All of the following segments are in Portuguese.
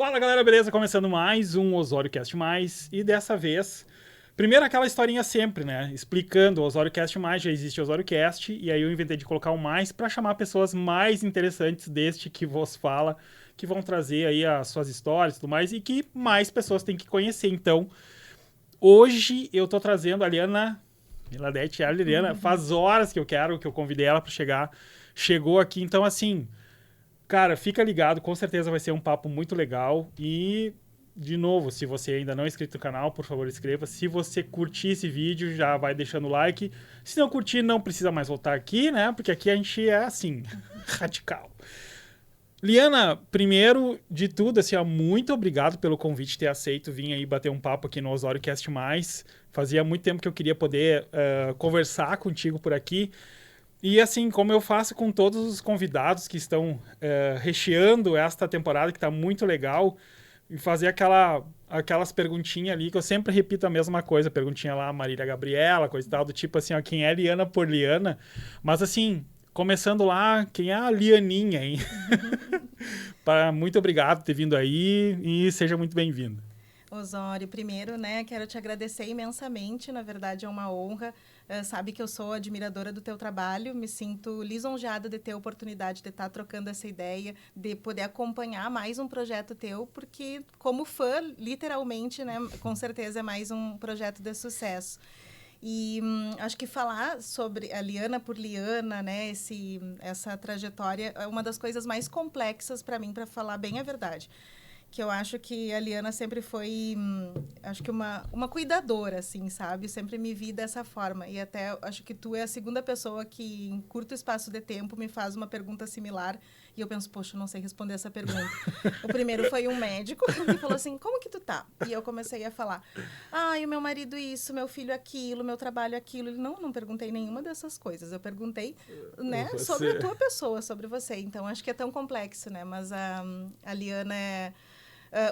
Fala galera, beleza? Começando mais um Osório Cast Mais. E dessa vez, primeiro aquela historinha sempre, né? Explicando o Osório Cast Mais, já existe o Osório Cast. E aí eu inventei de colocar o mais pra chamar pessoas mais interessantes deste que vos fala, que vão trazer aí as suas histórias e tudo mais, e que mais pessoas têm que conhecer. Então, hoje eu tô trazendo a Liana Miladete, a Liliana. Faz horas que eu convidei ela pra chegar. Chegou aqui, então assim. Cara, fica ligado, com certeza vai ser um papo muito legal. E, de novo, se você ainda não é inscrito no canal, por favor, inscreva. Se você curtir esse vídeo, já vai deixando o like. Se não curtir, não precisa mais voltar aqui, né? Porque aqui a gente é assim, radical. Liana, primeiro de tudo, assim, ó, muito obrigado pelo convite ter aceito vir aí bater um papo aqui no Osório Cast Mais. Fazia muito tempo que eu queria poder conversar contigo por aqui. E assim, como eu faço com todos os convidados que estão recheando esta temporada, que está muito legal, e fazer aquelas perguntinhas ali, que eu sempre repito a mesma coisa, perguntinha lá, Marília Gabriela, coisa e tal, do tipo assim, ó, quem é Liana por Liana? Mas assim, começando lá, quem é a Lianinha, hein? Muito obrigado por ter vindo aí e seja muito bem-vindo. Osório, primeiro, né, quero te agradecer imensamente, na verdade é uma honra, sabe que eu sou admiradora do teu trabalho, me sinto lisonjeada de ter a oportunidade de estar trocando essa ideia, de poder acompanhar mais um projeto teu, porque como fã, literalmente, né, com certeza é mais um projeto de sucesso. E acho que falar sobre a Liana por Liana, né, essa trajetória é uma das coisas mais complexas para mim, para falar bem a verdade. Que eu acho que a Liana sempre foi, acho que uma cuidadora, assim, sabe? Sempre me vi dessa forma. E até acho que tu é a segunda pessoa que, em curto espaço de tempo, me faz uma pergunta similar. E eu penso, poxa, eu não sei responder essa pergunta. O primeiro foi um médico que falou assim, como que tu tá? E eu comecei a falar, o meu marido isso, meu filho aquilo, meu trabalho aquilo. Ele, não perguntei nenhuma dessas coisas. Eu perguntei, né, sobre a tua pessoa, sobre você. Então, acho que é tão complexo, né? Mas a Liana é...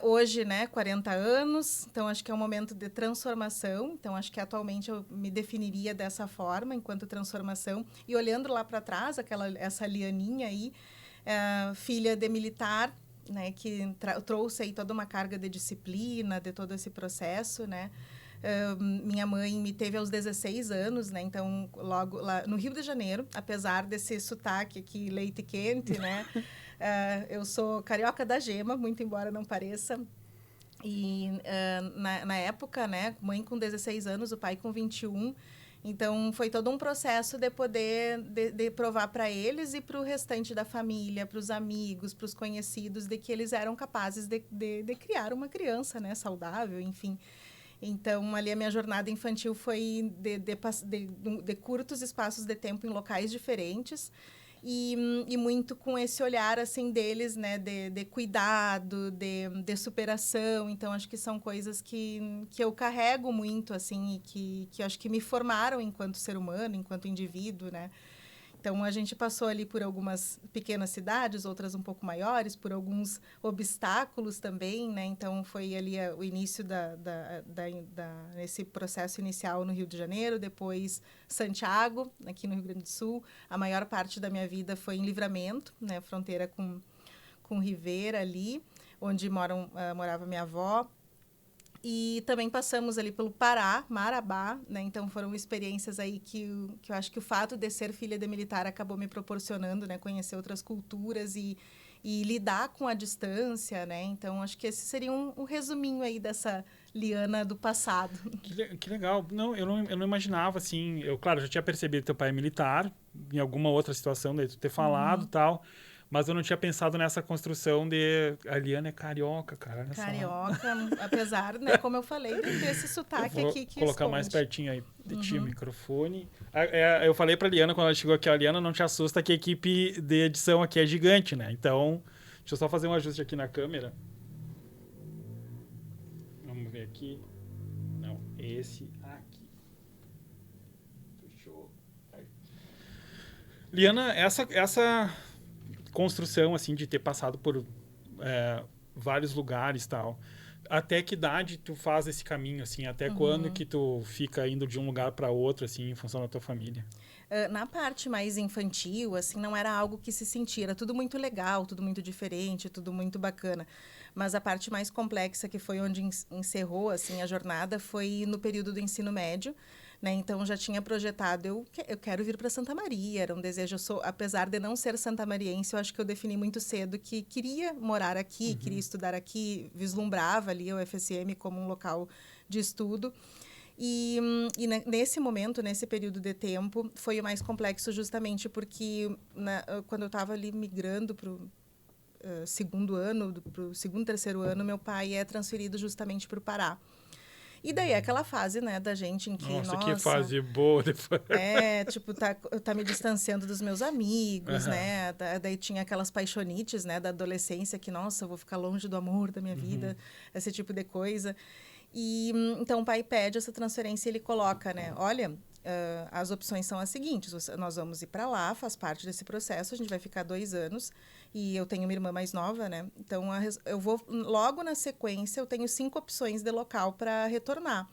hoje, né, 40 anos, então acho que é um momento de transformação, então acho que atualmente eu me definiria dessa forma, enquanto transformação, e olhando lá para trás, essa Lianinha aí, filha de militar, né, que trouxe aí toda uma carga de disciplina, de todo esse processo, né, minha mãe me teve aos 16 anos, né? Então, logo lá no Rio de Janeiro, apesar desse sotaque aqui, leite quente, né? Eu sou carioca da gema, muito embora não pareça. E na época, né? Mãe com 16 anos, o pai com 21. Então, foi todo um processo de poder de provar para eles e para o restante da família, para os amigos, para os conhecidos, de que eles eram capazes de criar uma criança, né? Saudável, enfim. Então, ali a minha jornada infantil foi de curtos espaços de tempo em locais diferentes e muito com esse olhar, assim, deles, né, de cuidado, de superação. Então, acho que são coisas que eu carrego muito, assim, e que acho que me formaram enquanto ser humano, enquanto indivíduo, né. Então, a gente passou ali por algumas pequenas cidades, outras um pouco maiores, por alguns obstáculos também, né? Então, foi ali o início nesse processo inicial no Rio de Janeiro, depois Santiago, aqui no Rio Grande do Sul. A maior parte da minha vida foi em Livramento, né? Fronteira com Rivera ali, onde morava minha avó. E também passamos ali pelo Pará, Marabá, né? Então foram experiências aí que eu acho que o fato de ser filha de militar acabou me proporcionando, né? Conhecer outras culturas e lidar com a distância, né? Então acho que esse seria um resuminho aí dessa Liana do passado. Que legal. Não, eu não imaginava, assim. Eu, claro, já tinha percebido que teu pai é militar, em alguma outra situação, daí tu ter falado e tal. Mas eu não tinha pensado nessa construção de. A Liana é carioca, cara, olha só. Carioca, apesar, né, como eu falei, desse Eu sotaque vou aqui que colocar mais esconde. pertinho aí de ti o microfone. Eu falei pra Liana quando ela chegou aqui, a Liana, não te assusta que a equipe de edição aqui é gigante, né? Então, deixa eu só fazer um ajuste aqui na câmera. Vamos ver aqui. Não, esse aqui. Fechou. Aí. Liana, essa construção, assim, de ter passado por vários lugares e tal, até que idade tu faz esse caminho, assim? Até quando que tu fica indo de um lugar para outro, assim, em função da tua família? Na parte mais infantil, assim, não era algo que se sentia. Era tudo muito legal, tudo muito diferente, tudo muito bacana. Mas a parte mais complexa, que foi onde encerrou, assim, a jornada, foi no período do ensino médio, né? Então, já tinha projetado, eu quero vir para Santa Maria, era um desejo. Apesar de não ser santamariense, eu acho que eu defini muito cedo que queria morar aqui, queria estudar aqui, vislumbrava ali o UFSM como um local de estudo. Nesse momento, nesse período de tempo, foi o mais complexo justamente porque quando eu estava ali migrando para o segundo ano, para o segundo, terceiro ano, meu pai é transferido justamente para o Pará. E daí é aquela fase, né, da gente em que, Que fase boa depois. tipo, tá me distanciando dos meus amigos, né? Daí tinha aquelas paixonites, né, da adolescência que, nossa, eu vou ficar longe do amor da minha vida, esse tipo de coisa. Então, o pai pede essa transferência e ele coloca, né? Olha, as opções são as seguintes. Nós vamos ir para lá, faz parte desse processo. A gente vai ficar 2 anos. E eu tenho uma irmã mais nova, né? Então, eu vou... Logo na sequência, eu tenho 5 opções de local para retornar.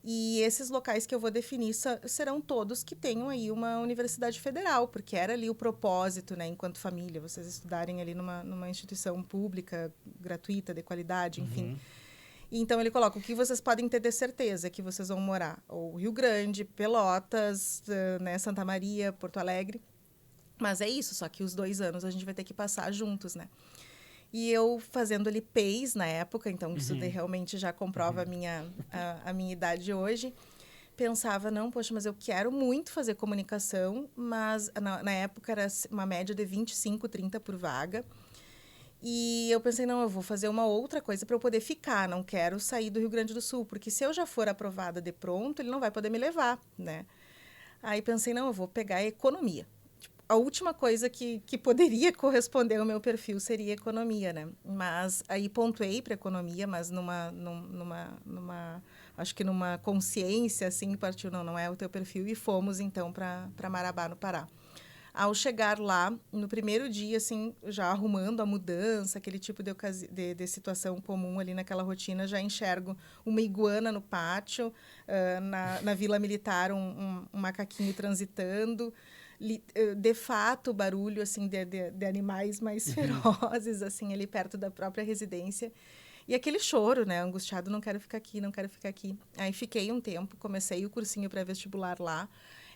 E esses locais que eu vou definir serão todos que tenham aí uma universidade federal, porque era ali o propósito, né? Enquanto família, vocês estudarem ali numa instituição pública, gratuita, de qualidade, enfim. Então, ele coloca o que vocês podem ter de certeza que vocês vão morar. Ou Rio Grande, Pelotas, né, Santa Maria, Porto Alegre. Mas é isso, só que os 2 anos a gente vai ter que passar juntos, né? E eu fazendo ali PEIs na época, então isso realmente já comprova a minha idade hoje. Pensava, não, poxa, mas eu quero muito fazer comunicação, mas na época era uma média de 25, 30 por vaga. E eu pensei, não, eu vou fazer uma outra coisa para eu poder ficar, não quero sair do Rio Grande do Sul, porque se eu já for aprovada de pronto, ele não vai poder me levar, né? Aí pensei, não, eu vou pegar a economia. Tipo, a última coisa que poderia corresponder ao meu perfil seria economia, né? Mas aí pontuei para economia, mas acho que numa consciência, assim, partiu, não é o teu perfil, e fomos, então, para Marabá, no Pará. Ao chegar lá, no primeiro dia, assim, já arrumando a mudança, aquele tipo de situação comum ali naquela rotina, já enxergo uma iguana no pátio, na Vila Militar, um macaquinho transitando. De fato, barulho, assim, de animais mais ferozes, assim, ali perto da própria residência. E aquele choro, né, angustiado, não quero ficar aqui, não quero ficar aqui. Aí fiquei um tempo, comecei o cursinho pré-vestibular lá.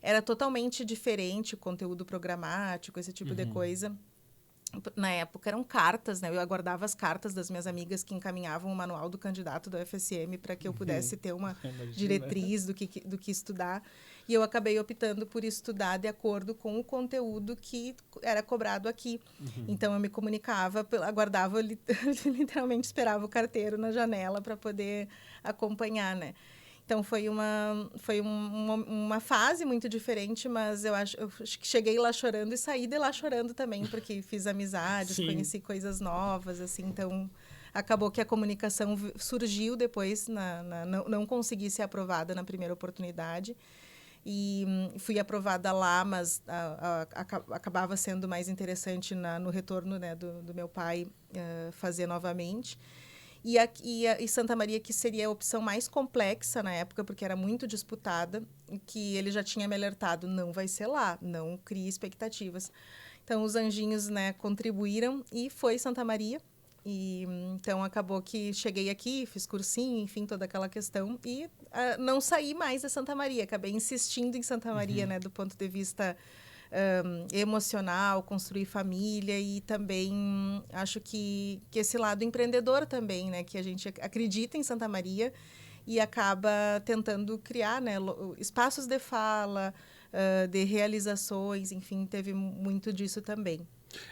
Era totalmente diferente o conteúdo programático, esse tipo de coisa. Na época eram cartas, né? Eu aguardava as cartas das minhas amigas que encaminhavam o manual do candidato da UFSM para que eu pudesse ter uma diretriz do que estudar. E eu acabei optando por estudar de acordo com o conteúdo que era cobrado aqui. Então, eu me comunicava, aguardava, literalmente esperava o carteiro na janela para poder acompanhar, né? Então, foi uma fase muito diferente, mas eu acho que cheguei lá chorando e saí de lá chorando também, porque fiz amizades, conheci coisas novas, assim, então acabou que a comunicação surgiu depois, não consegui ser aprovada na primeira oportunidade, e fui aprovada lá, mas acabava sendo mais interessante no retorno, né, do meu pai fazer novamente. E Santa Maria, que seria a opção mais complexa na época, porque era muito disputada, que ele já tinha me alertado, não vai ser lá, não crie expectativas. Então, os anjinhos, né, contribuíram e foi Santa Maria. Então, acabou que cheguei aqui, fiz cursinho, enfim, toda aquela questão. E não saí mais da Santa Maria, acabei insistindo em Santa Maria, né, do ponto de vista emocional, construir família e também acho que esse lado empreendedor também, né, que a gente acredita em Santa Maria e acaba tentando criar, né, espaços de fala, de realizações, enfim, teve muito disso também.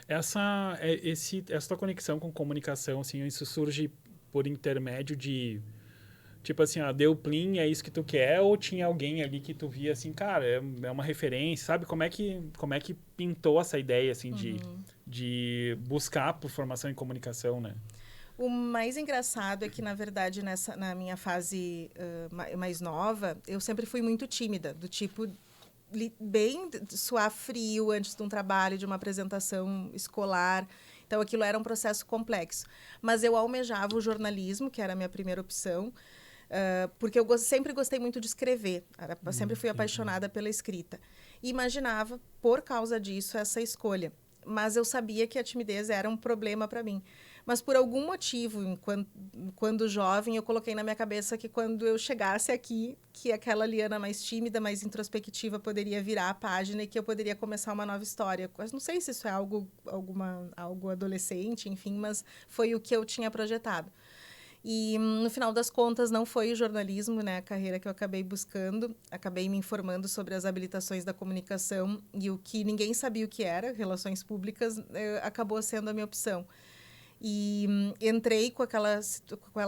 Essa tua conexão com comunicação, assim, isso surge por intermédio de tipo assim, deu plim, é isso que tu quer, ou tinha alguém ali que tu via assim, cara, é uma referência, sabe? Como é que pintou essa ideia, assim, de buscar por formação em comunicação, né? O mais engraçado é que, na verdade, na minha fase mais nova, eu sempre fui muito tímida, do tipo, bem suar frio antes de um trabalho, de uma apresentação escolar. Então, Então, aquilo era um processo complexo. Mas eu almejava o jornalismo, que era a minha primeira opção, porque eu sempre gostei muito de escrever. Sempre fui apaixonada pela escrita. E imaginava, por causa disso, essa escolha. Mas eu sabia que a timidez era um problema para mim. Mas, por algum motivo, quando jovem, eu coloquei na minha cabeça que quando eu chegasse aqui, que aquela Liana mais tímida, mais introspectiva, poderia virar a página e que eu poderia começar uma nova história. Eu não sei se isso é algo adolescente, enfim, mas foi o que eu tinha projetado. E, no final das contas, não foi o jornalismo, né, a carreira que eu acabei buscando. Acabei me informando sobre as habilitações da comunicação e o que ninguém sabia o que era, relações públicas, acabou sendo a minha opção. E entrei com aquela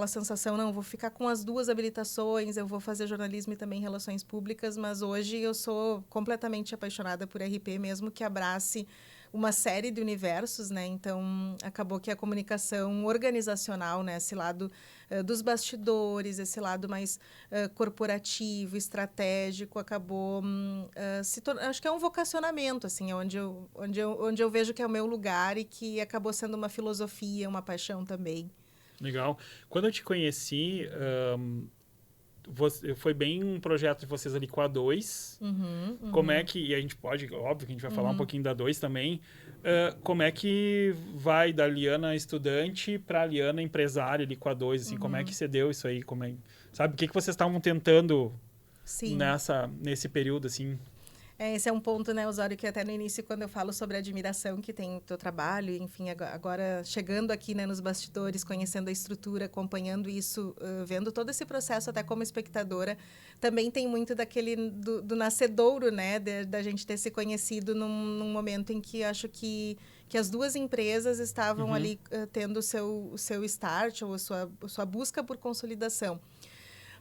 sensação, não, vou ficar com as duas habilitações, eu vou fazer jornalismo e também relações públicas, mas hoje eu sou completamente apaixonada por RP, mesmo que abrace uma série de universos, né? Então, acabou que a comunicação organizacional, né? Esse lado dos bastidores, esse lado mais corporativo, estratégico, acabou se tornando... Acho que é um vocacionamento, assim, onde eu vejo que é o meu lugar e que acabou sendo uma filosofia, uma paixão também. Legal. Quando eu te conheci, foi bem um projeto de vocês ali com a 2. Como é que... E a gente pode, óbvio que a gente vai falar um pouquinho da 2 também. Como é que vai da Liana estudante para a Liana empresária ali com a 2? Assim, como é que você deu isso aí? Sabe, o que vocês estavam tentando nesse período, assim? Esse é um ponto, né, Osório, que até no início, quando eu falo sobre a admiração que tem o teu trabalho, enfim, agora chegando aqui, né, nos bastidores, conhecendo a estrutura, acompanhando isso, vendo todo esse processo até como espectadora, também tem muito do nascedouro, né, da gente ter se conhecido num momento em que acho que as duas empresas estavam ali tendo o seu start, ou a sua busca por consolidação.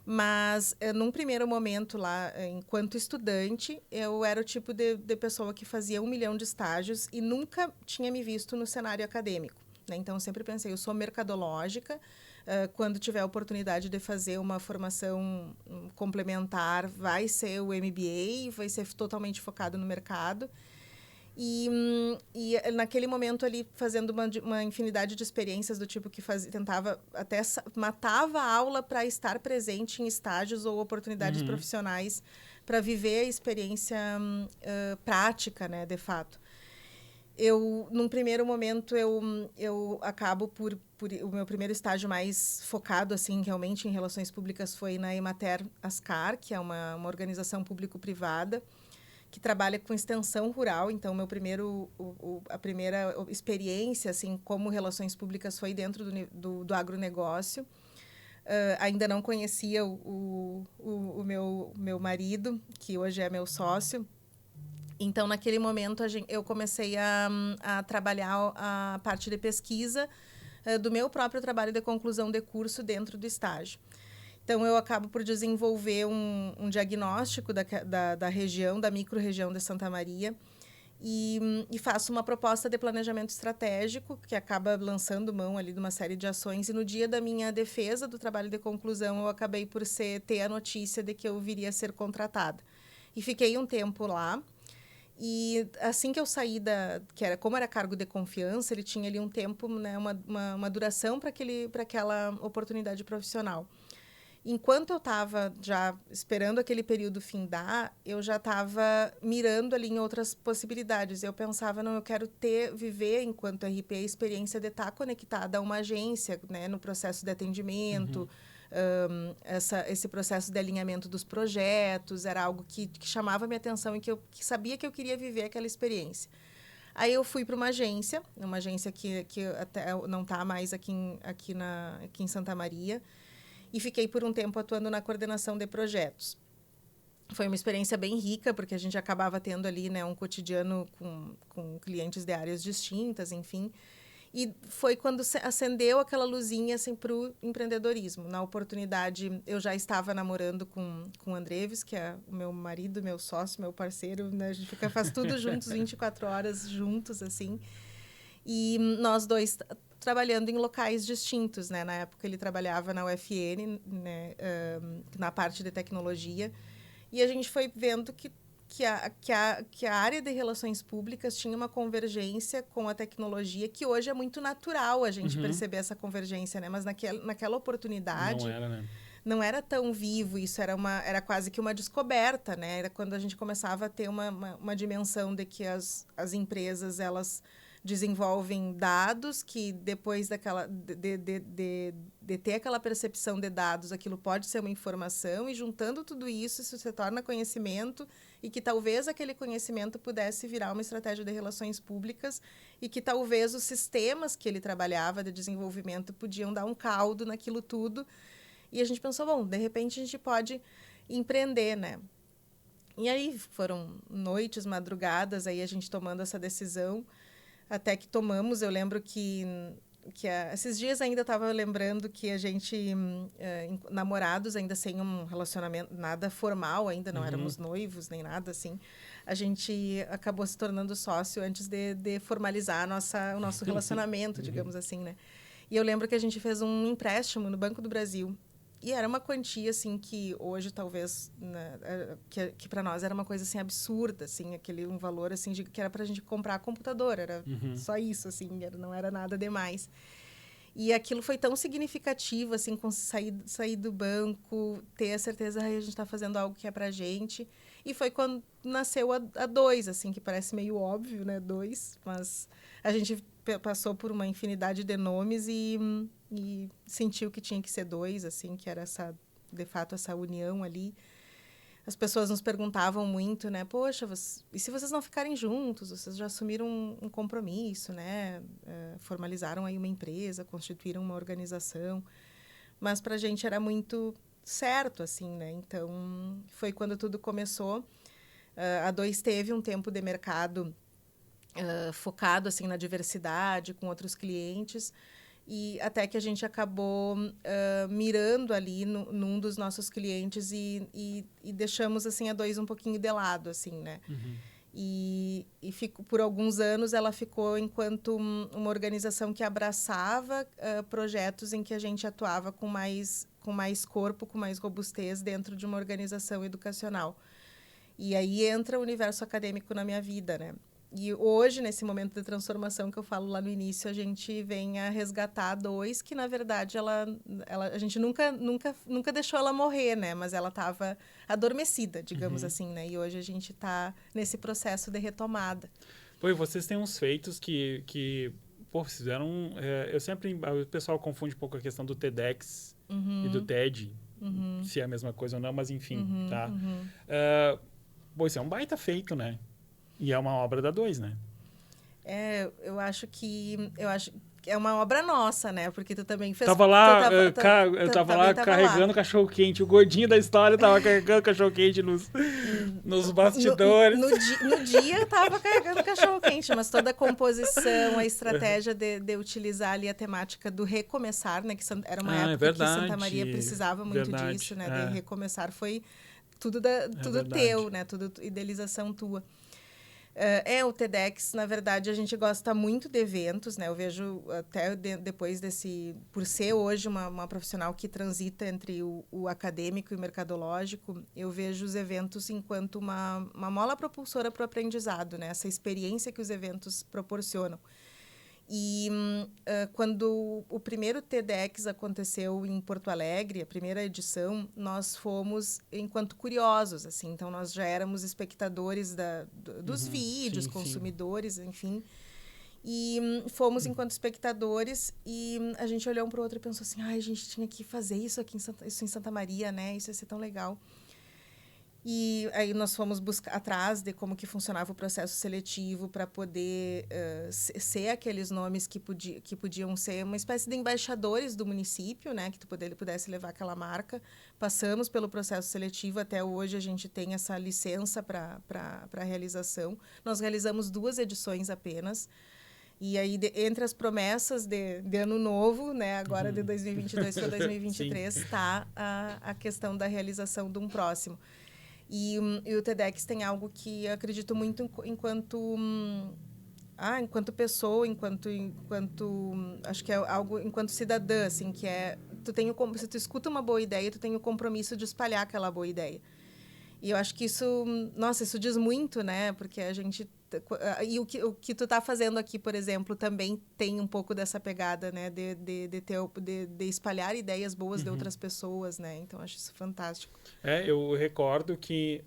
Mas, num primeiro momento lá, enquanto estudante, eu era o tipo de pessoa que fazia 1 milhão de estágios e nunca tinha me visto no cenário acadêmico, né? Então, eu sempre pensei, eu sou mercadológica, quando tiver a oportunidade de fazer uma formação complementar, vai ser o MBA, vai ser totalmente focado no mercado. E naquele momento ali, fazendo uma infinidade de experiências do tipo que tentava, até matava a aula para estar presente em estágios ou oportunidades profissionais para viver a experiência prática, né, de fato. Num primeiro momento, eu acabo por o meu primeiro estágio mais focado, assim, realmente em relações públicas foi na Emater Ascar, que é uma organização público-privada, que trabalha com extensão rural. Então, a primeira experiência, assim, como relações públicas foi dentro do agronegócio. Ainda não conhecia o meu marido, que hoje é meu sócio. Então, naquele momento, eu comecei a trabalhar a parte de pesquisa do meu próprio trabalho de conclusão de curso dentro do estágio. Então, eu acabo por desenvolver um diagnóstico da região, da micro-região de Santa Maria, e faço uma proposta de planejamento estratégico, que acaba lançando mão ali de uma série de ações. E no dia da minha defesa do trabalho de conclusão, eu acabei por ter a notícia de que eu viria a ser contratada. E fiquei um tempo lá. E assim que eu saí como era cargo de confiança, ele tinha ali um tempo, né, uma duração para aquela oportunidade profissional. Enquanto eu estava já esperando aquele período findar, eu já estava mirando ali em outras possibilidades. Eu pensava, não, eu quero viver, enquanto RP, a experiência de estar conectada a uma agência, né, no processo de atendimento, esse processo de alinhamento dos projetos, era algo que chamava a minha atenção e que sabia que eu queria viver aquela experiência. Aí eu fui para uma agência que até não está mais aqui em Santa Maria, e fiquei por um tempo atuando na coordenação de projetos. Foi uma experiência bem rica, porque a gente acabava tendo ali, né, um cotidiano com clientes de áreas distintas, enfim. E foi quando acendeu aquela luzinha assim, para o empreendedorismo. Na oportunidade, eu já estava namorando com o Andreves, que é o meu marido, meu sócio, meu parceiro, né? A gente faz tudo juntos, 24 horas juntos, assim. E nós dois trabalhando em locais distintos, né? Na época ele trabalhava na UFN, né? Na parte de tecnologia, e a gente foi vendo que que a área de relações públicas tinha uma convergência com a tecnologia, que hoje é muito natural a gente perceber essa convergência, né? Mas naquela oportunidade... Não era, né? Não era tão vivo, isso era quase que uma descoberta, né? Era quando a gente começava a ter uma dimensão de que as empresas, elas desenvolvem dados que depois de ter aquela percepção de dados, aquilo pode ser uma informação, e juntando tudo isso se torna conhecimento, e que talvez aquele conhecimento pudesse virar uma estratégia de relações públicas, e que talvez os sistemas que ele trabalhava de desenvolvimento podiam dar um caldo naquilo tudo. E a gente pensou, bom, de repente a gente pode empreender, né? E aí foram noites, madrugadas, aí a gente tomando essa decisão, até que tomamos. Eu lembro que esses dias ainda estava lembrando que a gente, namorados, ainda sem um relacionamento, nada formal ainda, não éramos noivos nem nada assim, a gente acabou se tornando sócio antes de formalizar o nosso relacionamento, digamos assim, né? E eu lembro que a gente fez um empréstimo no Banco do Brasil. E era uma quantia, assim, que hoje talvez, né, que para nós era uma coisa, assim, absurda, assim, um valor, assim, que era para a gente comprar computador, era só isso, assim, não era nada demais. E aquilo foi tão significativo, assim, com sair do banco, ter a certeza que a gente está fazendo algo que é para a gente. E foi quando nasceu a Dois, assim, que parece meio óbvio, né, Dois, mas a gente passou por uma infinidade de nomes e sentiu que tinha que ser Dois, assim, que era de fato essa união ali. As pessoas nos perguntavam muito, né? Poxa, e se vocês não ficarem juntos? Vocês já assumiram um compromisso, né? Formalizaram aí uma empresa, constituíram uma organização. Mas para a gente era muito certo, assim, né? Então, foi quando tudo começou. A Dois teve um tempo de mercado focado, assim, na diversidade, com outros clientes, e até que a gente acabou mirando ali num dos nossos clientes e deixamos, assim, a Dois um pouquinho de lado, assim, né? E por alguns anos ela ficou enquanto uma organização que abraçava projetos em que a gente atuava com mais corpo, com mais robustez dentro de uma organização educacional. E aí entra o universo acadêmico na minha vida, né? E hoje, nesse momento de transformação que eu falo lá no início, a gente vem a resgatar a Dois, que, na verdade, a gente nunca deixou ela morrer, né? Mas ela estava adormecida, digamos assim, né? E hoje a gente está nesse processo de retomada. Pô, e vocês têm uns feitos que pô, fizeram... o pessoal confunde um pouco a questão do TEDx e do TED, se é a mesma coisa ou não, mas enfim, tá? Pô, isso é um baita feito, né? E é uma obra da Dois, né? Eu acho que é uma obra nossa, né? Porque tu também fez... Eu tava lá carregando cachorro-quente. O gordinho da história tava carregando cachorro-quente nos bastidores. No dia eu tava carregando cachorro-quente, mas toda a composição, a estratégia de utilizar ali a temática do recomeçar, né? Que era uma época que Santa Maria precisava muito disso, né? De recomeçar, foi tudo teu, né? Tudo idealização tua. O TEDx, na verdade, a gente gosta muito de eventos, né? Eu vejo até depois por ser hoje uma profissional que transita entre o acadêmico e o mercadológico, eu vejo os eventos enquanto uma mola propulsora para o aprendizado, né? Essa experiência que os eventos proporcionam. E quando o primeiro TEDx aconteceu em Porto Alegre, a primeira edição, nós fomos enquanto curiosos, assim. Então, nós já éramos espectadores dos vídeos, consumidores, enfim. E fomos enquanto espectadores e a gente olhou um para o outro e pensou assim, a gente tinha que fazer isso aqui em Santa Maria, né? Isso ia ser tão legal. E aí nós fomos atrás de como que funcionava o processo seletivo para poder ser aqueles nomes que podiam ser uma espécie de embaixadores do município, né? Que ele pudesse levar aquela marca. Passamos pelo processo seletivo, até hoje a gente tem essa licença para a realização. Nós realizamos 2 edições apenas. E aí, entre as promessas de ano novo, né, agora de 2022 para 2023, está a questão da realização de um próximo. E o TEDx tem algo que eu acredito muito enquanto pessoa, acho que é algo enquanto cidadã, assim, que é se tu escuta uma boa ideia, tu tem o compromisso de espalhar aquela boa ideia. E eu acho que isso, nossa, isso diz muito, né? Porque a gente... E o que tu tá fazendo aqui, por exemplo, também tem um pouco dessa pegada, né? De espalhar ideias boas de outras pessoas, né? Então, acho isso fantástico. Eu recordo que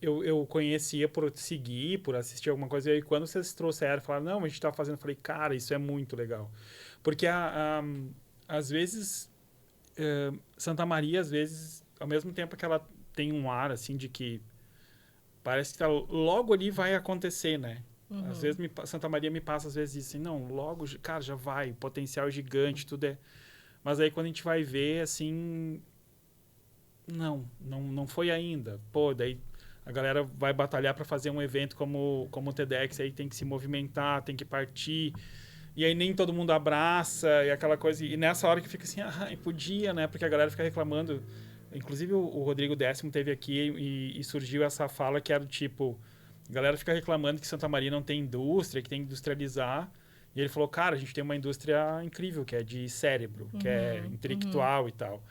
eu conhecia por seguir, por assistir alguma coisa, e aí quando vocês trouxeram, falaram, não, a gente tá fazendo, eu falei, cara, isso é muito legal. Porque, às vezes, Santa Maria, às vezes, ao mesmo tempo que ela tem um ar, assim, de que parece que tá, logo ali vai acontecer, né? Às vezes Santa Maria me passa às vezes isso assim, não, logo, cara, já vai, potencial é gigante, tudo é. Mas aí quando a gente vai ver, assim, não foi ainda. Pô, daí a galera vai batalhar para fazer um evento como o TEDx, aí tem que se movimentar, tem que partir. E aí nem todo mundo abraça, e aquela coisa. E nessa hora que fica assim, podia, né? Porque a galera fica reclamando. Inclusive o Rodrigo Décimo teve aqui e surgiu essa fala que era do tipo, a galera fica reclamando que Santa Maria não tem indústria, que tem que industrializar. E ele falou, cara, a gente tem uma indústria incrível, que é de cérebro, que é intelectual e tal.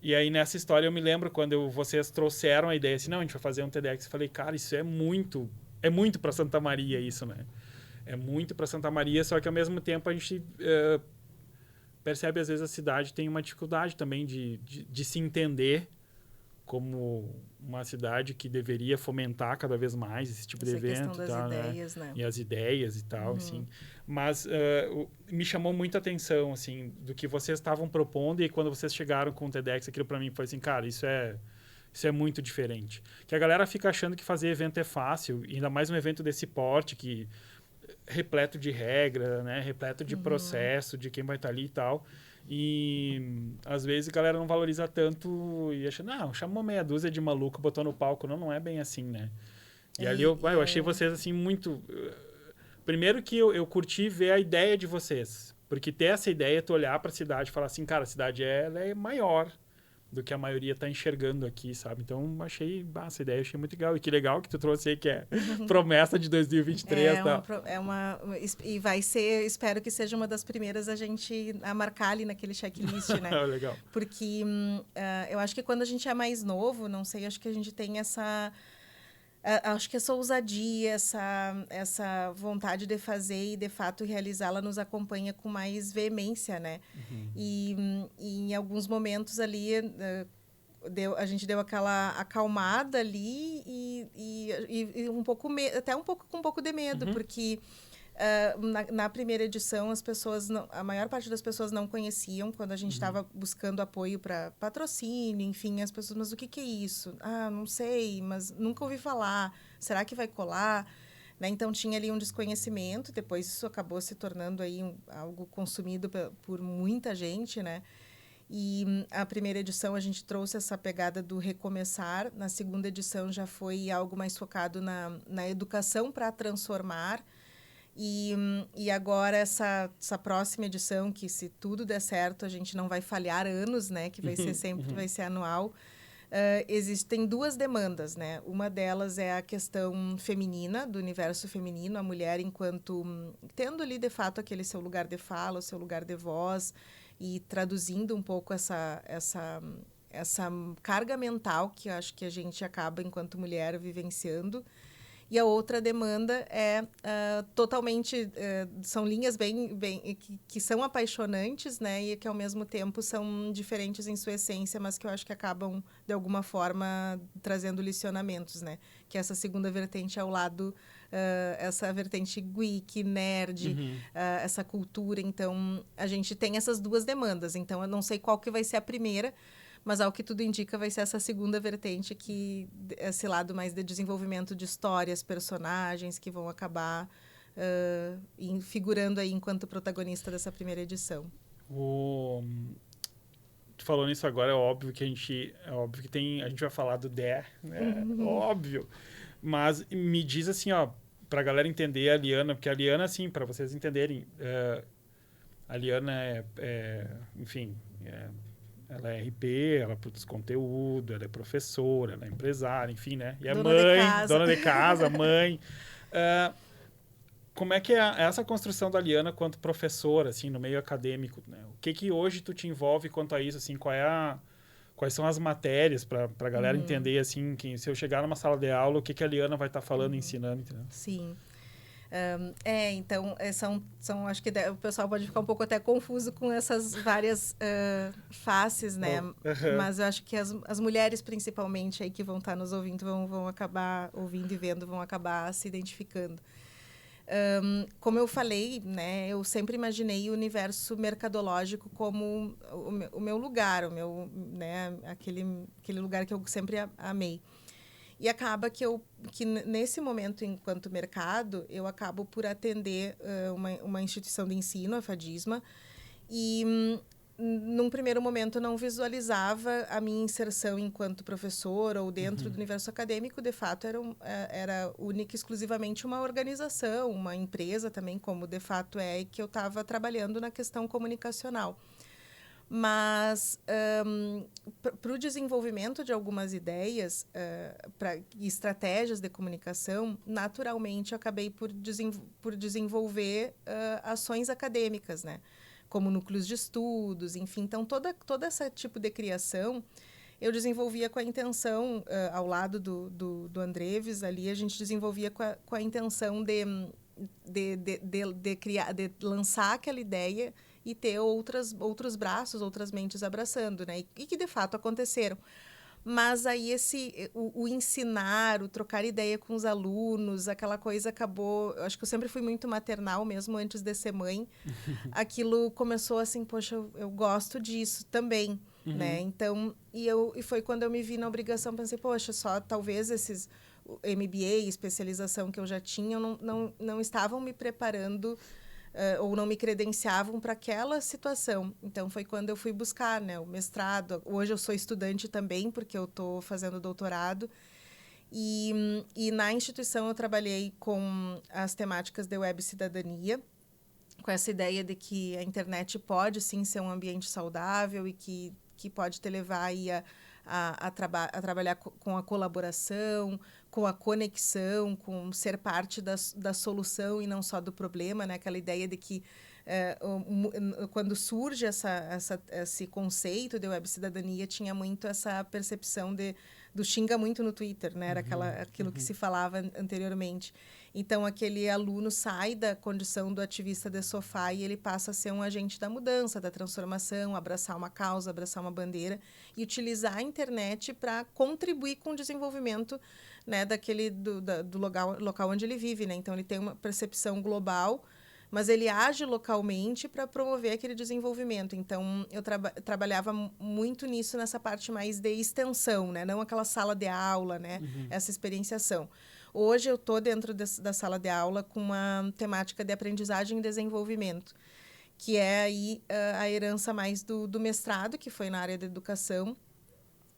E aí nessa história eu me lembro quando vocês trouxeram a ideia assim, não, a gente vai fazer um TEDx. Eu falei, cara, isso é muito para Santa Maria isso, né? É muito para Santa Maria, só que ao mesmo tempo a gente percebe às vezes a cidade tem uma dificuldade também de se entender como uma cidade que deveria fomentar cada vez mais esse tipo de evento. Questão das ideias, né? E as ideias e tal, assim. Mas me chamou muita atenção, assim, do que vocês estavam propondo e quando vocês chegaram com o TEDx, aquilo para mim foi assim, cara, isso é muito diferente. Que a galera fica achando que fazer evento é fácil, ainda mais um evento desse porte, que repleto de regra, né? Repleto de processo, de quem vai estar ali e tal. E às vezes a galera não valoriza tanto e acha, não, chamou meia dúzia de maluco, botou no palco. Não é bem assim, né? E ali eu achei vocês assim muito... Primeiro que eu curti ver a ideia de vocês. Porque ter essa ideia, tu olhar para a cidade e falar assim, cara, a cidade ela é maior do que a maioria está enxergando aqui, sabe? Então, essa ideia achei muito legal. E que legal que tu trouxe aí, que é promessa de 2023. E vai ser, espero que seja uma das primeiras a marcar ali naquele checklist, né? Legal. Porque eu acho que quando a gente é mais novo, não sei, acho que a gente tem acho que essa ousadia, essa vontade de fazer e, de fato, realizá-la nos acompanha com mais veemência, né? E em alguns momentos ali, a gente deu aquela acalmada ali e até com um pouco de medo, porque... na primeira edição, a maior parte das pessoas não conheciam quando a gente estava buscando apoio para patrocínio, enfim, as pessoas, mas o que é isso? Ah, não sei, mas nunca ouvi falar. Será que vai colar? Né? Então, tinha ali um desconhecimento, depois isso acabou se tornando aí algo consumido por muita gente, né? E a primeira edição a gente trouxe essa pegada do recomeçar, na segunda edição já foi algo mais focado na educação para transformar. E agora essa próxima edição, que se tudo der certo, a gente não vai falhar anos, né? Que vai ser sempre, vai ser anual. Existem duas demandas, né? Uma delas é a questão feminina, do universo feminino, a mulher enquanto... tendo ali, de fato, aquele seu lugar de fala, o seu lugar de voz, e traduzindo um pouco essa carga mental que eu acho que a gente acaba, enquanto mulher, vivenciando. E a outra demanda é totalmente... são linhas que são apaixonantes, né? E que, ao mesmo tempo, são diferentes em sua essência, mas que eu acho que acabam, de alguma forma, trazendo licionamentos, né? Que essa segunda vertente é o lado... essa vertente geek, nerd, essa cultura. Então, a gente tem essas duas demandas. Então, eu não sei qual que vai ser a primeira, mas ao que tudo indica vai ser essa segunda vertente, esse lado mais de desenvolvimento de histórias, personagens que vão acabar figurando aí enquanto protagonista dessa primeira edição. Tu falou nisso agora, é óbvio que a gente vai falar do Dare, né? Óbvio. Mas me diz assim, ó, pra galera entender a Liana, porque a Liana, assim, para vocês entenderem, a Liana enfim, ela é RP, ela produz conteúdo, ela é professora, ela é empresária, enfim, né? E é dona de casa, mãe. Como é que é essa construção da Liana quanto professora, assim, no meio acadêmico, né? O que hoje tu te envolve quanto a isso, assim, qual quais são as matérias para a galera entender, assim, que se eu chegar numa sala de aula, o que a Liana vai estar falando, ensinando, entendeu? Sim. Então, acho que o pessoal pode ficar um pouco até confuso com essas várias faces, né? Mas eu acho que as mulheres, principalmente, aí que vão estar nos ouvindo, vão acabar ouvindo e vendo, vão acabar se identificando. Como eu falei, né, eu sempre imaginei o universo mercadológico como o meu lugar, né, aquele lugar que eu sempre amei. E acaba que nesse momento, enquanto mercado, eu acabo por atender uma instituição de ensino, a FADISMA, e num primeiro momento não visualizava a minha inserção enquanto professor ou dentro do universo acadêmico. De fato, era única e exclusivamente uma organização, uma empresa também, como de fato é, que eu estava trabalhando na questão comunicacional. Mas, para o desenvolvimento de algumas ideias e estratégias de comunicação, naturalmente, eu acabei por desenvolver ações acadêmicas, né? Como núcleos de estudos, enfim. Então, todo esse tipo de criação eu desenvolvia com a intenção, ao lado do Andreves, ali, a gente desenvolvia com a intenção de criar, de lançar aquela ideia e ter outros braços, outras mentes abraçando, né? E que, de fato, aconteceram. Mas aí o ensinar, o trocar ideia com os alunos, aquela coisa acabou... Eu acho que eu sempre fui muito maternal, mesmo antes de ser mãe. Aquilo começou assim, poxa, eu gosto disso também, né? Então, e foi quando eu me vi na obrigação, pensei, poxa, só talvez esses... MBA, especialização que eu já tinha, não estavam me preparando ou não me credenciavam para aquela situação. Então, foi quando eu fui buscar, né, o mestrado. Hoje eu sou estudante também, porque eu estou fazendo doutorado. E na instituição eu trabalhei com as temáticas de web cidadania, com essa ideia de que a internet pode, sim, ser um ambiente saudável e que pode te levar aí a trabalhar com a colaboração, com a conexão, com ser parte da solução e não só do problema, né? Aquela ideia de que quando surge esse conceito de web cidadania, tinha muito essa percepção do xinga muito no Twitter, né? Era aquilo que se falava anteriormente. Então, aquele aluno sai da condição do ativista de sofá e ele passa a ser um agente da mudança, da transformação, abraçar uma causa, abraçar uma bandeira e utilizar a internet para contribuir com o desenvolvimento, né, do local onde ele vive, né? Então, ele tem uma percepção global, mas ele age localmente para promover aquele desenvolvimento. Então, eu trabalhava muito nisso, nessa parte mais de extensão, né? Não aquela sala de aula, né? Essa experienciação. Hoje, eu estou dentro da sala de aula com uma temática de aprendizagem e desenvolvimento, que é aí a herança mais do mestrado, que foi na área da educação,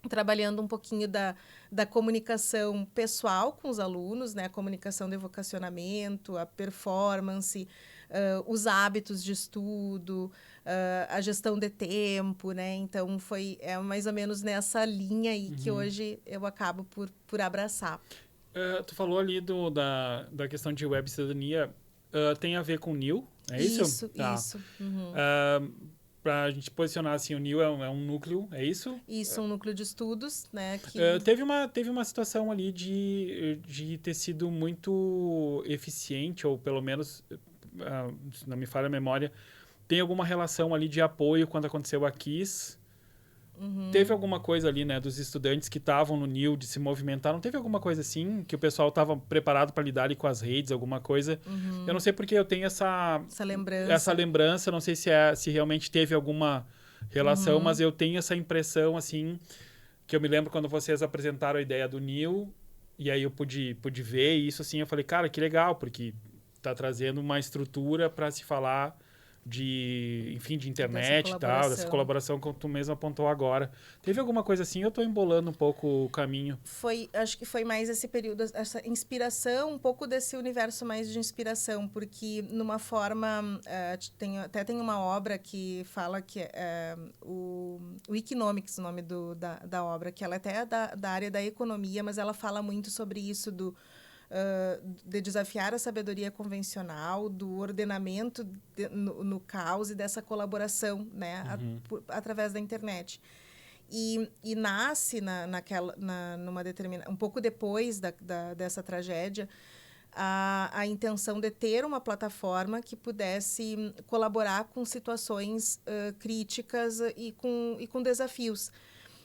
trabalhando um pouquinho da comunicação pessoal com os alunos, né? A comunicação de vocacionamento, a performance, os hábitos de estudo, a gestão de tempo, né? Então, é mais ou menos nessa linha aí que hoje eu acabo por abraçar. Tu falou ali da questão de web cidadania, tem a ver com o NIL, é isso? Isso, tá. Isso. Para a gente posicionar assim, o NIL é um núcleo, é isso? Isso, um núcleo de estudos, né? Teve uma situação ali de ter sido muito eficiente, ou pelo menos, se não me falha a memória, tem alguma relação ali de apoio quando aconteceu a KISS. Teve alguma coisa ali, né, dos estudantes que estavam no NIL, de se movimentar? Não teve alguma coisa assim, que o pessoal estava preparado para lidar ali com as redes, alguma coisa? Eu não sei porque eu tenho essa lembrança, não sei se realmente teve alguma relação, mas eu tenho essa impressão, assim, que eu me lembro quando vocês apresentaram a ideia do NIL, e aí eu pude ver isso, assim, eu falei, cara, que legal, porque tá trazendo uma estrutura para se falar de internet e tal, dessa colaboração que tu mesmo apontou agora. Teve alguma coisa assim? Eu tô embolando um pouco o caminho. Acho que foi mais esse período, essa inspiração, um pouco desse universo mais de inspiração, porque numa forma, até tem uma obra que fala que o Economics, o nome da obra, que ela até é da área da economia, mas ela fala muito sobre isso de desafiar a sabedoria convencional, do ordenamento no caos e dessa colaboração, né, através da internet. E nasce numa determinada, um pouco depois dessa tragédia, a intenção de ter uma plataforma que pudesse colaborar com situações críticas e com desafios.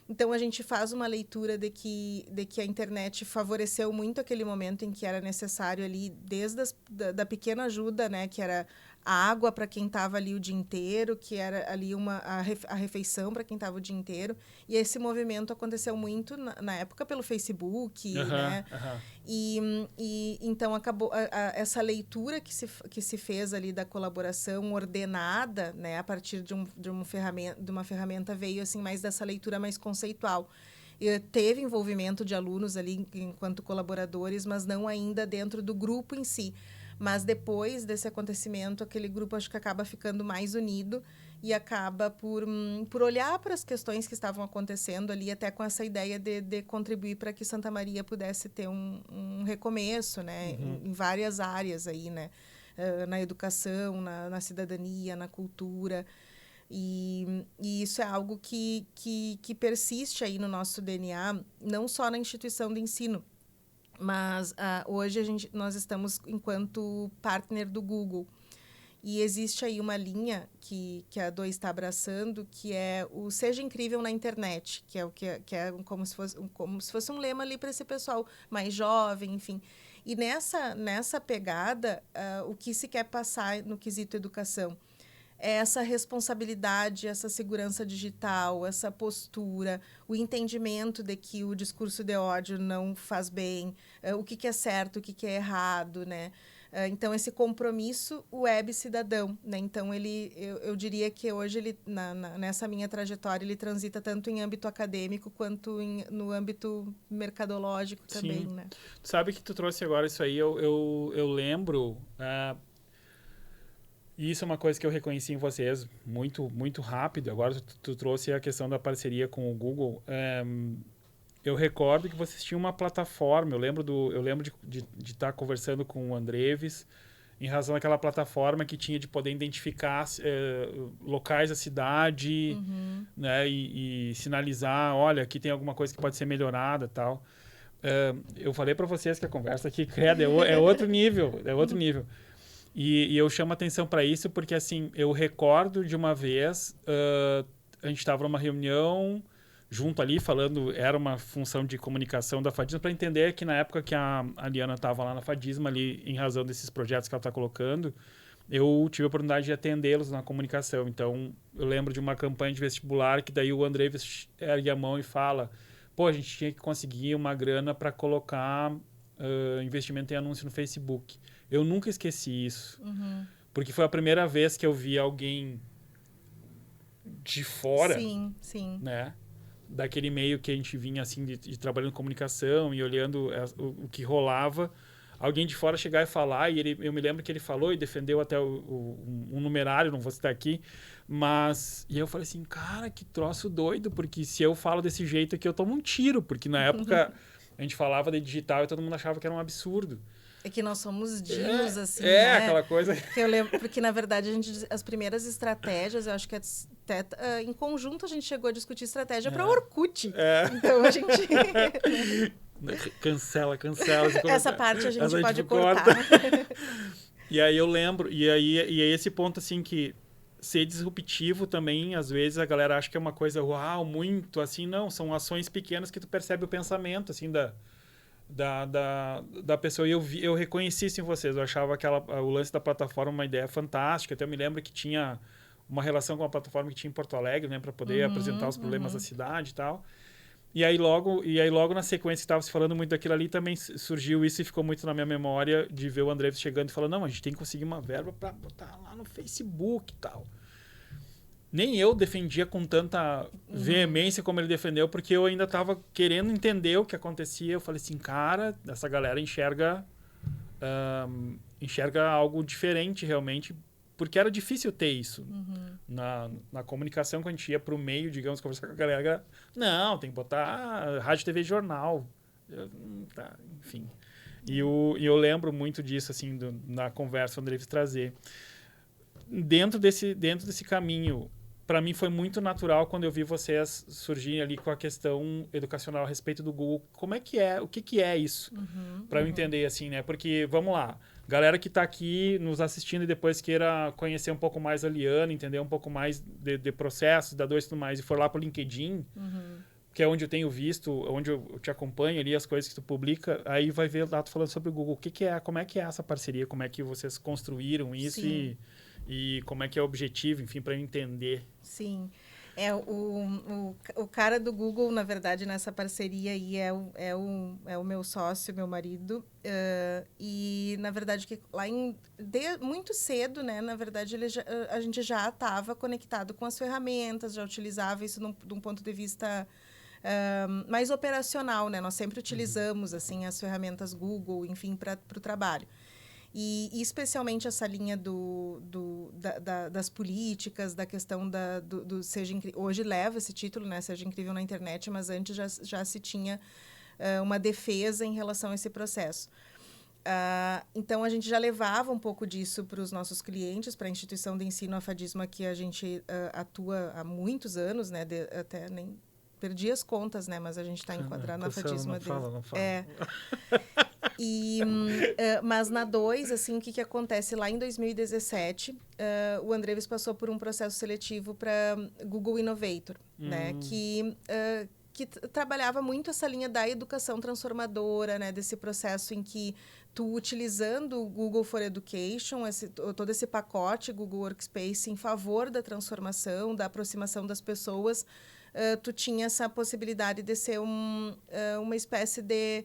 Então, a gente faz uma leitura de que a internet favoreceu muito aquele momento em que era necessário ali, desde da pequena ajuda, né, que era a água para quem estava ali o dia inteiro, que era ali a refeição para quem estava o dia inteiro. E esse movimento aconteceu muito na época pelo Facebook, né? E então acabou essa leitura que se fez ali da colaboração ordenada, né, a partir de uma ferramenta veio assim mais dessa leitura mais conceitual. Teve envolvimento de alunos ali enquanto colaboradores, mas não ainda dentro do grupo em si. Mas depois desse acontecimento, aquele grupo acho que acaba ficando mais unido e acaba por olhar para as questões que estavam acontecendo ali, até com essa ideia de contribuir para que Santa Maria pudesse ter um recomeço, né? Em várias áreas aí, né? Na educação, na cidadania, na cultura. E isso é algo que persiste aí no nosso DNA, não só na instituição de ensino, mas hoje nós estamos enquanto partner do Google. E existe aí uma linha que a DOI está abraçando, que é o Seja Incrível na Internet, que é como se fosse um lema ali para esse pessoal mais jovem, enfim. E nessa pegada, o que se quer passar no quesito educação é essa responsabilidade, essa segurança digital, essa postura, o entendimento de que o discurso de ódio não faz bem, o que é certo, o que é errado, né? Então, esse compromisso web cidadão, né? Então, eu diria que hoje, nessa minha trajetória, ele transita tanto em âmbito acadêmico quanto no âmbito mercadológico também, Sim. né? Tu sabe que tu trouxe agora isso aí, eu lembro... E isso é uma coisa que eu reconheci em vocês muito, muito rápido. Agora tu trouxe a questão da parceria com o Google. Eu recordo que vocês tinham uma plataforma. Eu lembro de estar conversando com o Andreves em razão daquela plataforma que tinha de poder identificar locais da cidade, né, e sinalizar, olha, aqui tem alguma coisa que pode ser melhorada, tal. Eu falei para vocês que a conversa aqui, credo, é outro nível, é outro nível. E eu chamo atenção para isso porque, assim, eu recordo de uma vez, a gente estava numa reunião junto ali, falando, era uma função de comunicação da Fadisma, para entender que na época que a Liana estava lá na Fadisma, ali, em razão desses projetos que ela está colocando, eu tive a oportunidade de atendê-los na comunicação. Então, eu lembro de uma campanha de vestibular que daí o André ergue a mão e fala, pô, a gente tinha que conseguir uma grana para colocar investimento em anúncio no Facebook. Eu nunca esqueci isso. Porque foi a primeira vez que eu vi alguém de fora, sim, sim, né? Daquele meio que a gente vinha assim de trabalhando em comunicação e olhando o que rolava. Alguém de fora chegar e falar, e eu me lembro que ele falou e defendeu até um numerário, não vou citar aqui, mas... E eu falei assim, cara, que troço doido, porque se eu falo desse jeito aqui, eu tomo um tiro, porque na época a gente falava de digital e todo mundo achava que era um absurdo. É que nós somos dinos, assim, né? Aquela coisa... Que eu lembro, porque, na verdade, as primeiras estratégias, eu acho que até, em conjunto a gente chegou a discutir estratégia para Orkut. Então, a gente... Cancela. Essa parte a gente pode cortar. E aí eu lembro, e aí esse ponto, assim, que ser disruptivo também, às vezes a galera acha que é uma coisa, uau, muito, assim, não, são ações pequenas que tu percebe o pensamento, assim, da pessoa. E eu reconheci isso em vocês. Eu achava o lance da plataforma uma ideia fantástica. Até eu me lembro que tinha uma relação com a plataforma que tinha em Porto Alegre, né, para poder apresentar os problemas da cidade e tal. E aí logo na sequência que estava se falando muito daquilo ali, também surgiu isso e ficou muito na minha memória de ver o André chegando e falando, não, a gente tem que conseguir uma verba para botar lá no Facebook e tal. Nem eu defendia com tanta veemência como ele defendeu, porque eu ainda estava querendo entender o que acontecia. Eu falei assim, cara, essa galera enxerga algo diferente realmente, porque era difícil ter isso. Na comunicação, quando a gente ia para o meio, digamos, conversar com a galera, não, tem que botar rádio, TV, jornal. Enfim. E eu lembro muito disso, assim, na conversa, o André trazer. Dentro desse caminho, para mim foi muito natural quando eu vi vocês surgirem ali com a questão educacional a respeito do Google. Como é que é? O que que é isso? Para eu entender assim, né? Porque, vamos lá, galera que está aqui nos assistindo e depois queira conhecer um pouco mais a Liana, entender um pouco mais de processos, da dois e tudo mais, e for lá pro LinkedIn, que é onde eu tenho visto, onde eu te acompanho ali, as coisas que tu publica, aí vai ver lá tu falando sobre o Google. O que que é? Como é que é essa parceria? Como é que vocês construíram isso e como é que é o objetivo, enfim, para eu entender. Sim. O cara do Google, na verdade, nessa parceria aí é o meu sócio, meu marido. E, na verdade, que muito cedo, né? Na verdade, a gente já estava conectado com as ferramentas, já utilizava isso de um ponto de vista mais operacional, né? Nós sempre utilizamos, assim, as ferramentas Google, enfim, para o trabalho. E especialmente essa linha das políticas, da questão do Seja Incrível. Hoje leva esse título, né? Seja Incrível na internet, mas antes já se tinha uma defesa em relação a esse processo. Então, a gente já levava um pouco disso para os nossos clientes, para a instituição de ensino AFADismo, que a gente atua há muitos anos, né? Até nem perdi as contas, né? Mas a gente está enquadrado na AFADismo. Não fala. Mas na 2, assim, o que acontece? Lá em 2017, o Andreves passou por um processo seletivo para Google Innovator, né? Que trabalhava muito essa linha da educação transformadora, né? Desse processo em que tu, utilizando o Google for Education, todo esse pacote Google Workspace em favor da transformação, da aproximação das pessoas, tu tinha essa possibilidade de ser uma espécie de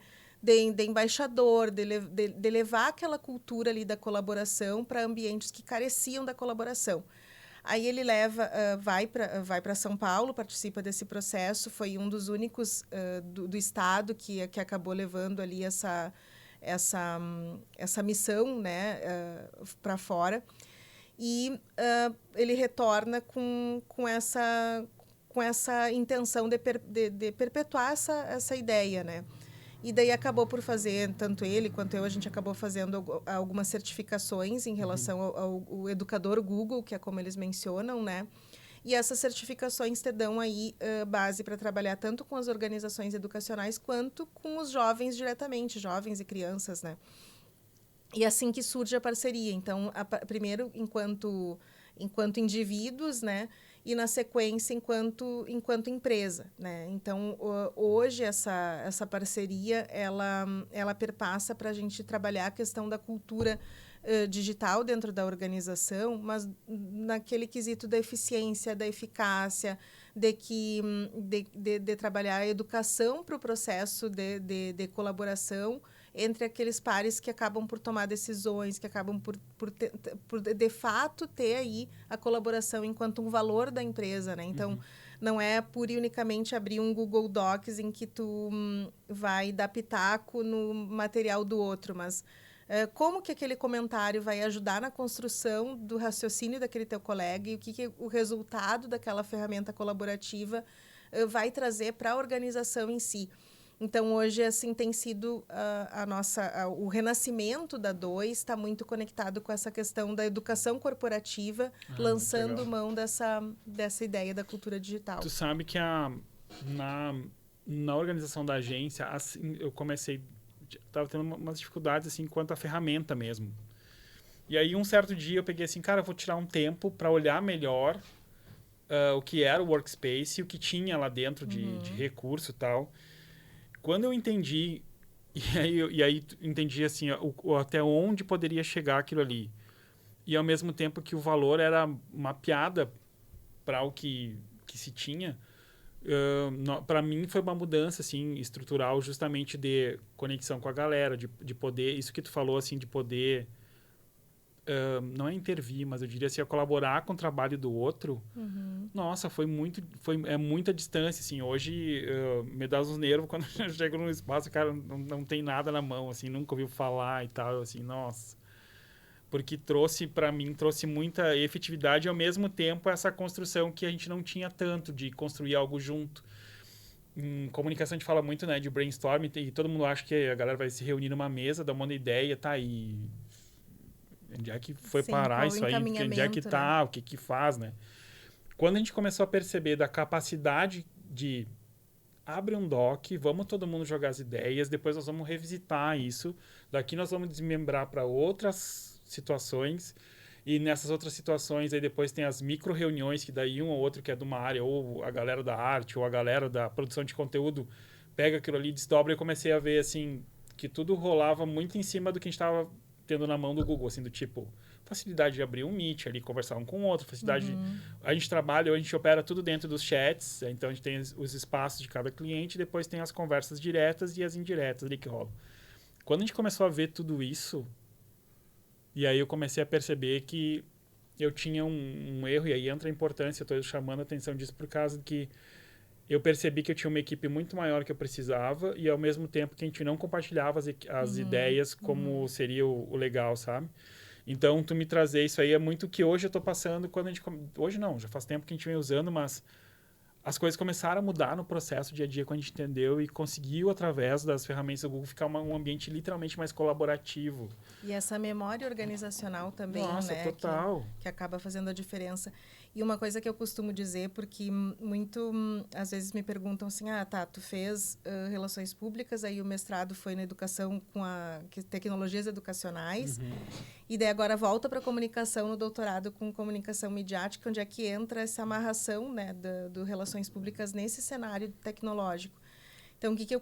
embaixador, de levar aquela cultura ali da colaboração para ambientes que careciam da colaboração. Aí ele vai para São Paulo, participa desse processo, foi um dos únicos do estado que acabou levando ali essa missão, né, para fora. E ele retorna com essa intenção de perpetuar essa ideia, né? E daí acabou por fazer, tanto ele quanto eu, a gente acabou fazendo algumas certificações em relação ao educador Google, que é como eles mencionam, né? E essas certificações te dão aí base para trabalhar tanto com as organizações educacionais quanto com os jovens diretamente, jovens e crianças, né? E assim que surge a parceria. Então, primeiro, enquanto indivíduos, né? E, na sequência, enquanto empresa, né? Então, hoje, essa parceria, ela perpassa para a gente trabalhar a questão da cultura digital dentro da organização, mas naquele quesito da eficiência, da eficácia, de trabalhar a educação para o processo de colaboração entre aqueles pares que acabam por tomar decisões, que acabam por de fato ter aí a colaboração enquanto um valor da empresa, né? Então, não é pura e unicamente abrir um Google Docs em que tu vai dar pitaco no material do outro, mas como que aquele comentário vai ajudar na construção do raciocínio daquele teu colega e o que o resultado daquela ferramenta colaborativa vai trazer para a organização em si. Então, hoje, assim, tem sido o renascimento da 2 está muito conectado com essa questão da educação corporativa, lançando mão dessa ideia da cultura digital. Tu sabe que na organização da agência, assim, eu comecei... Estava tendo umas dificuldades, assim, quanto à ferramenta mesmo. E aí, um certo dia, eu peguei assim, cara, eu vou tirar um tempo para olhar melhor o que era o Workspace e o que tinha lá dentro de recurso e tal. Quando eu entendi, e aí entendi assim, até onde poderia chegar aquilo ali. E ao mesmo tempo que o valor era mapeada para o que se tinha, para mim foi uma mudança assim, estrutural, justamente de conexão com a galera, de poder, isso que tu falou, assim, de poder, não é intervir, mas eu diria assim, colaborar com o trabalho do outro. Nossa, é muita distância, assim. Hoje me dá uns nervos quando eu chego num espaço, cara, não tem nada na mão, assim, nunca ouviu falar e tal, assim, nossa. Porque trouxe muita efetividade e ao mesmo tempo essa construção que a gente não tinha tanto de construir algo junto. Em comunicação a gente fala muito, né, de brainstorming e todo mundo acha que a galera vai se reunir numa mesa, dar uma ideia, tá aí. Onde é que foi parar isso aí? Onde é que tá? Né? O que faz, né? Quando a gente começou a perceber da capacidade de abre um doc, vamos todo mundo jogar as ideias, depois nós vamos revisitar isso, daqui nós vamos desmembrar para outras situações, e nessas outras situações aí depois tem as micro reuniões, que daí um ou outro que é de uma área, ou a galera da arte, ou a galera da produção de conteúdo, pega aquilo ali, desdobra, e eu comecei a ver, assim, que tudo rolava muito em cima do que a gente estava tendo na mão do Google, assim, do tipo, facilidade de abrir um Meet ali, conversar um com o outro, facilidade a gente trabalha, a gente opera tudo dentro dos chats, então a gente tem os espaços de cada cliente, depois tem as conversas diretas e as indiretas ali que rolam. Quando a gente começou a ver tudo isso, e aí eu comecei a perceber que eu tinha um erro, e aí entra a importância, eu estou chamando a atenção disso por causa de que eu percebi que eu tinha uma equipe muito maior que eu precisava e ao mesmo tempo que a gente não compartilhava as ideias como seria o legal, sabe? Então, tu me trazer isso aí é muito o que hoje eu estou passando quando a gente... Hoje não, já faz tempo que a gente vem usando, mas as coisas começaram a mudar no processo dia a dia quando a gente entendeu e conseguiu, através das ferramentas do Google, ficar um ambiente literalmente mais colaborativo. E essa memória organizacional também, Nossa, né? total. Que acaba fazendo a diferença. E uma coisa que eu costumo dizer, porque muito, às vezes me perguntam assim, tá, tu fez relações públicas, aí o mestrado foi na educação com tecnologias educacionais, e daí agora volta para a comunicação no doutorado com comunicação midiática, onde é que entra essa amarração, né, do relações públicas nesse cenário tecnológico. Então, o que eu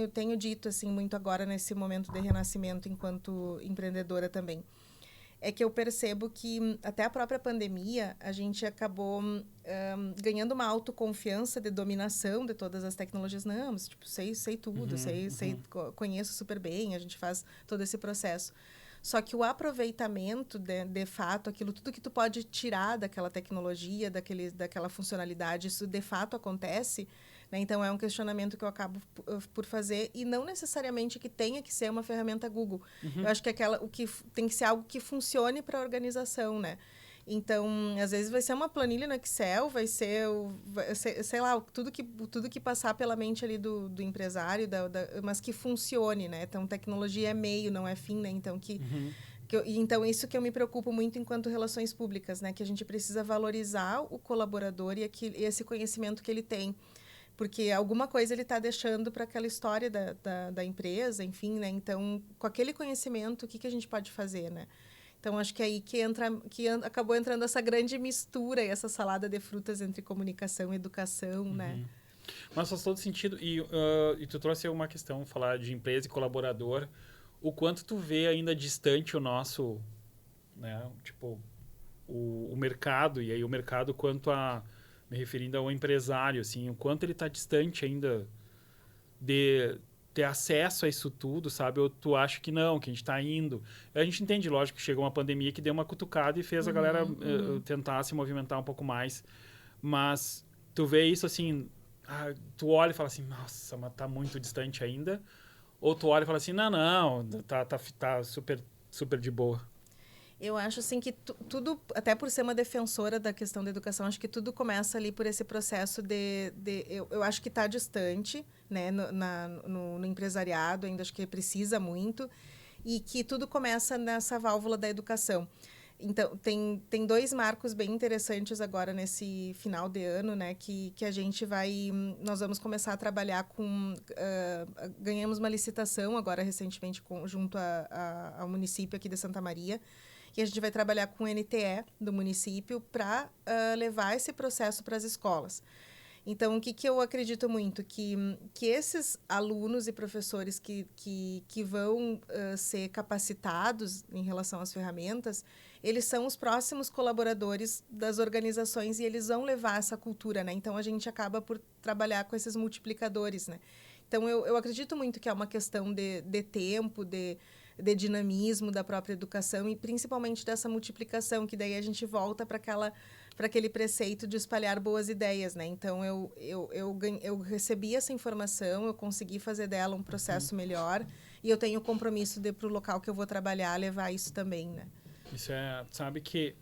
tenho dito assim muito agora nesse momento de renascimento enquanto empreendedora também, é que eu percebo que até a própria pandemia a gente acabou ganhando uma autoconfiança de dominação de todas as tecnologias. Não, mas, tipo, sei tudo, conheço super bem, a gente faz todo esse processo. Só que o aproveitamento, de fato, aquilo tudo que tu pode tirar daquela tecnologia, daquela funcionalidade, isso de fato acontece, né? Então, é um questionamento que eu acabo por fazer, e não necessariamente que tenha que ser uma ferramenta Google. Eu acho que o que tem que ser algo que funcione para a organização, né? Então, às vezes vai ser uma planilha no Excel, vai ser sei lá, tudo que passar pela mente ali do empresário, mas que funcione, né? Então, tecnologia é meio, não é fim, né? Então, então, isso que eu me preocupo muito enquanto relações públicas, né? Que a gente precisa valorizar o colaborador e esse conhecimento que ele tem. Porque alguma coisa ele está deixando para aquela história da empresa, enfim, né? Então, com aquele conhecimento, o que a gente pode fazer, né? Então, acho que é aí acabou entrando essa grande mistura e essa salada de frutas entre comunicação e educação, né? Mas faz todo sentido. E tu trouxe uma questão, falar de empresa e colaborador. O quanto tu vê ainda distante o nosso, né? Tipo, o mercado, e aí o mercado quanto a... Me referindo ao empresário, assim, o quanto ele está distante ainda de ter acesso a isso tudo, sabe? Ou tu acha que não, que a gente está indo. A gente entende, lógico, que chegou uma pandemia que deu uma cutucada e fez a galera tentar se movimentar um pouco mais. Mas tu vê isso assim, tu olha e fala assim, nossa, mas tá muito distante ainda. Ou tu olha e fala assim, não, tá super, super de boa. Eu acho assim que tudo, até por ser uma defensora da questão da educação, acho que tudo começa ali por esse processo eu acho que está distante, né, no empresariado, ainda acho que precisa muito, e que tudo começa nessa válvula da educação. Então, tem dois marcos bem interessantes agora nesse final de ano, né, que nós vamos começar a trabalhar com, ganhamos uma licitação agora recentemente junto ao município aqui de Santa Maria, e a gente vai trabalhar com o NTE do município para levar esse processo para as escolas. Então, o que eu acredito muito? Que esses alunos e professores que vão ser capacitados em relação às ferramentas, eles são os próximos colaboradores das organizações e eles vão levar essa cultura, né? Então, a gente acaba por trabalhar com esses multiplicadores, né? Então, eu acredito muito que é uma questão de tempo, de dinamismo da própria educação e principalmente dessa multiplicação, que daí a gente volta para aquele preceito de espalhar boas ideias, né? Então, eu recebi essa informação, eu consegui fazer dela um processo melhor e eu tenho o compromisso de, para o local que eu vou trabalhar, levar isso também, né? Isso sabe que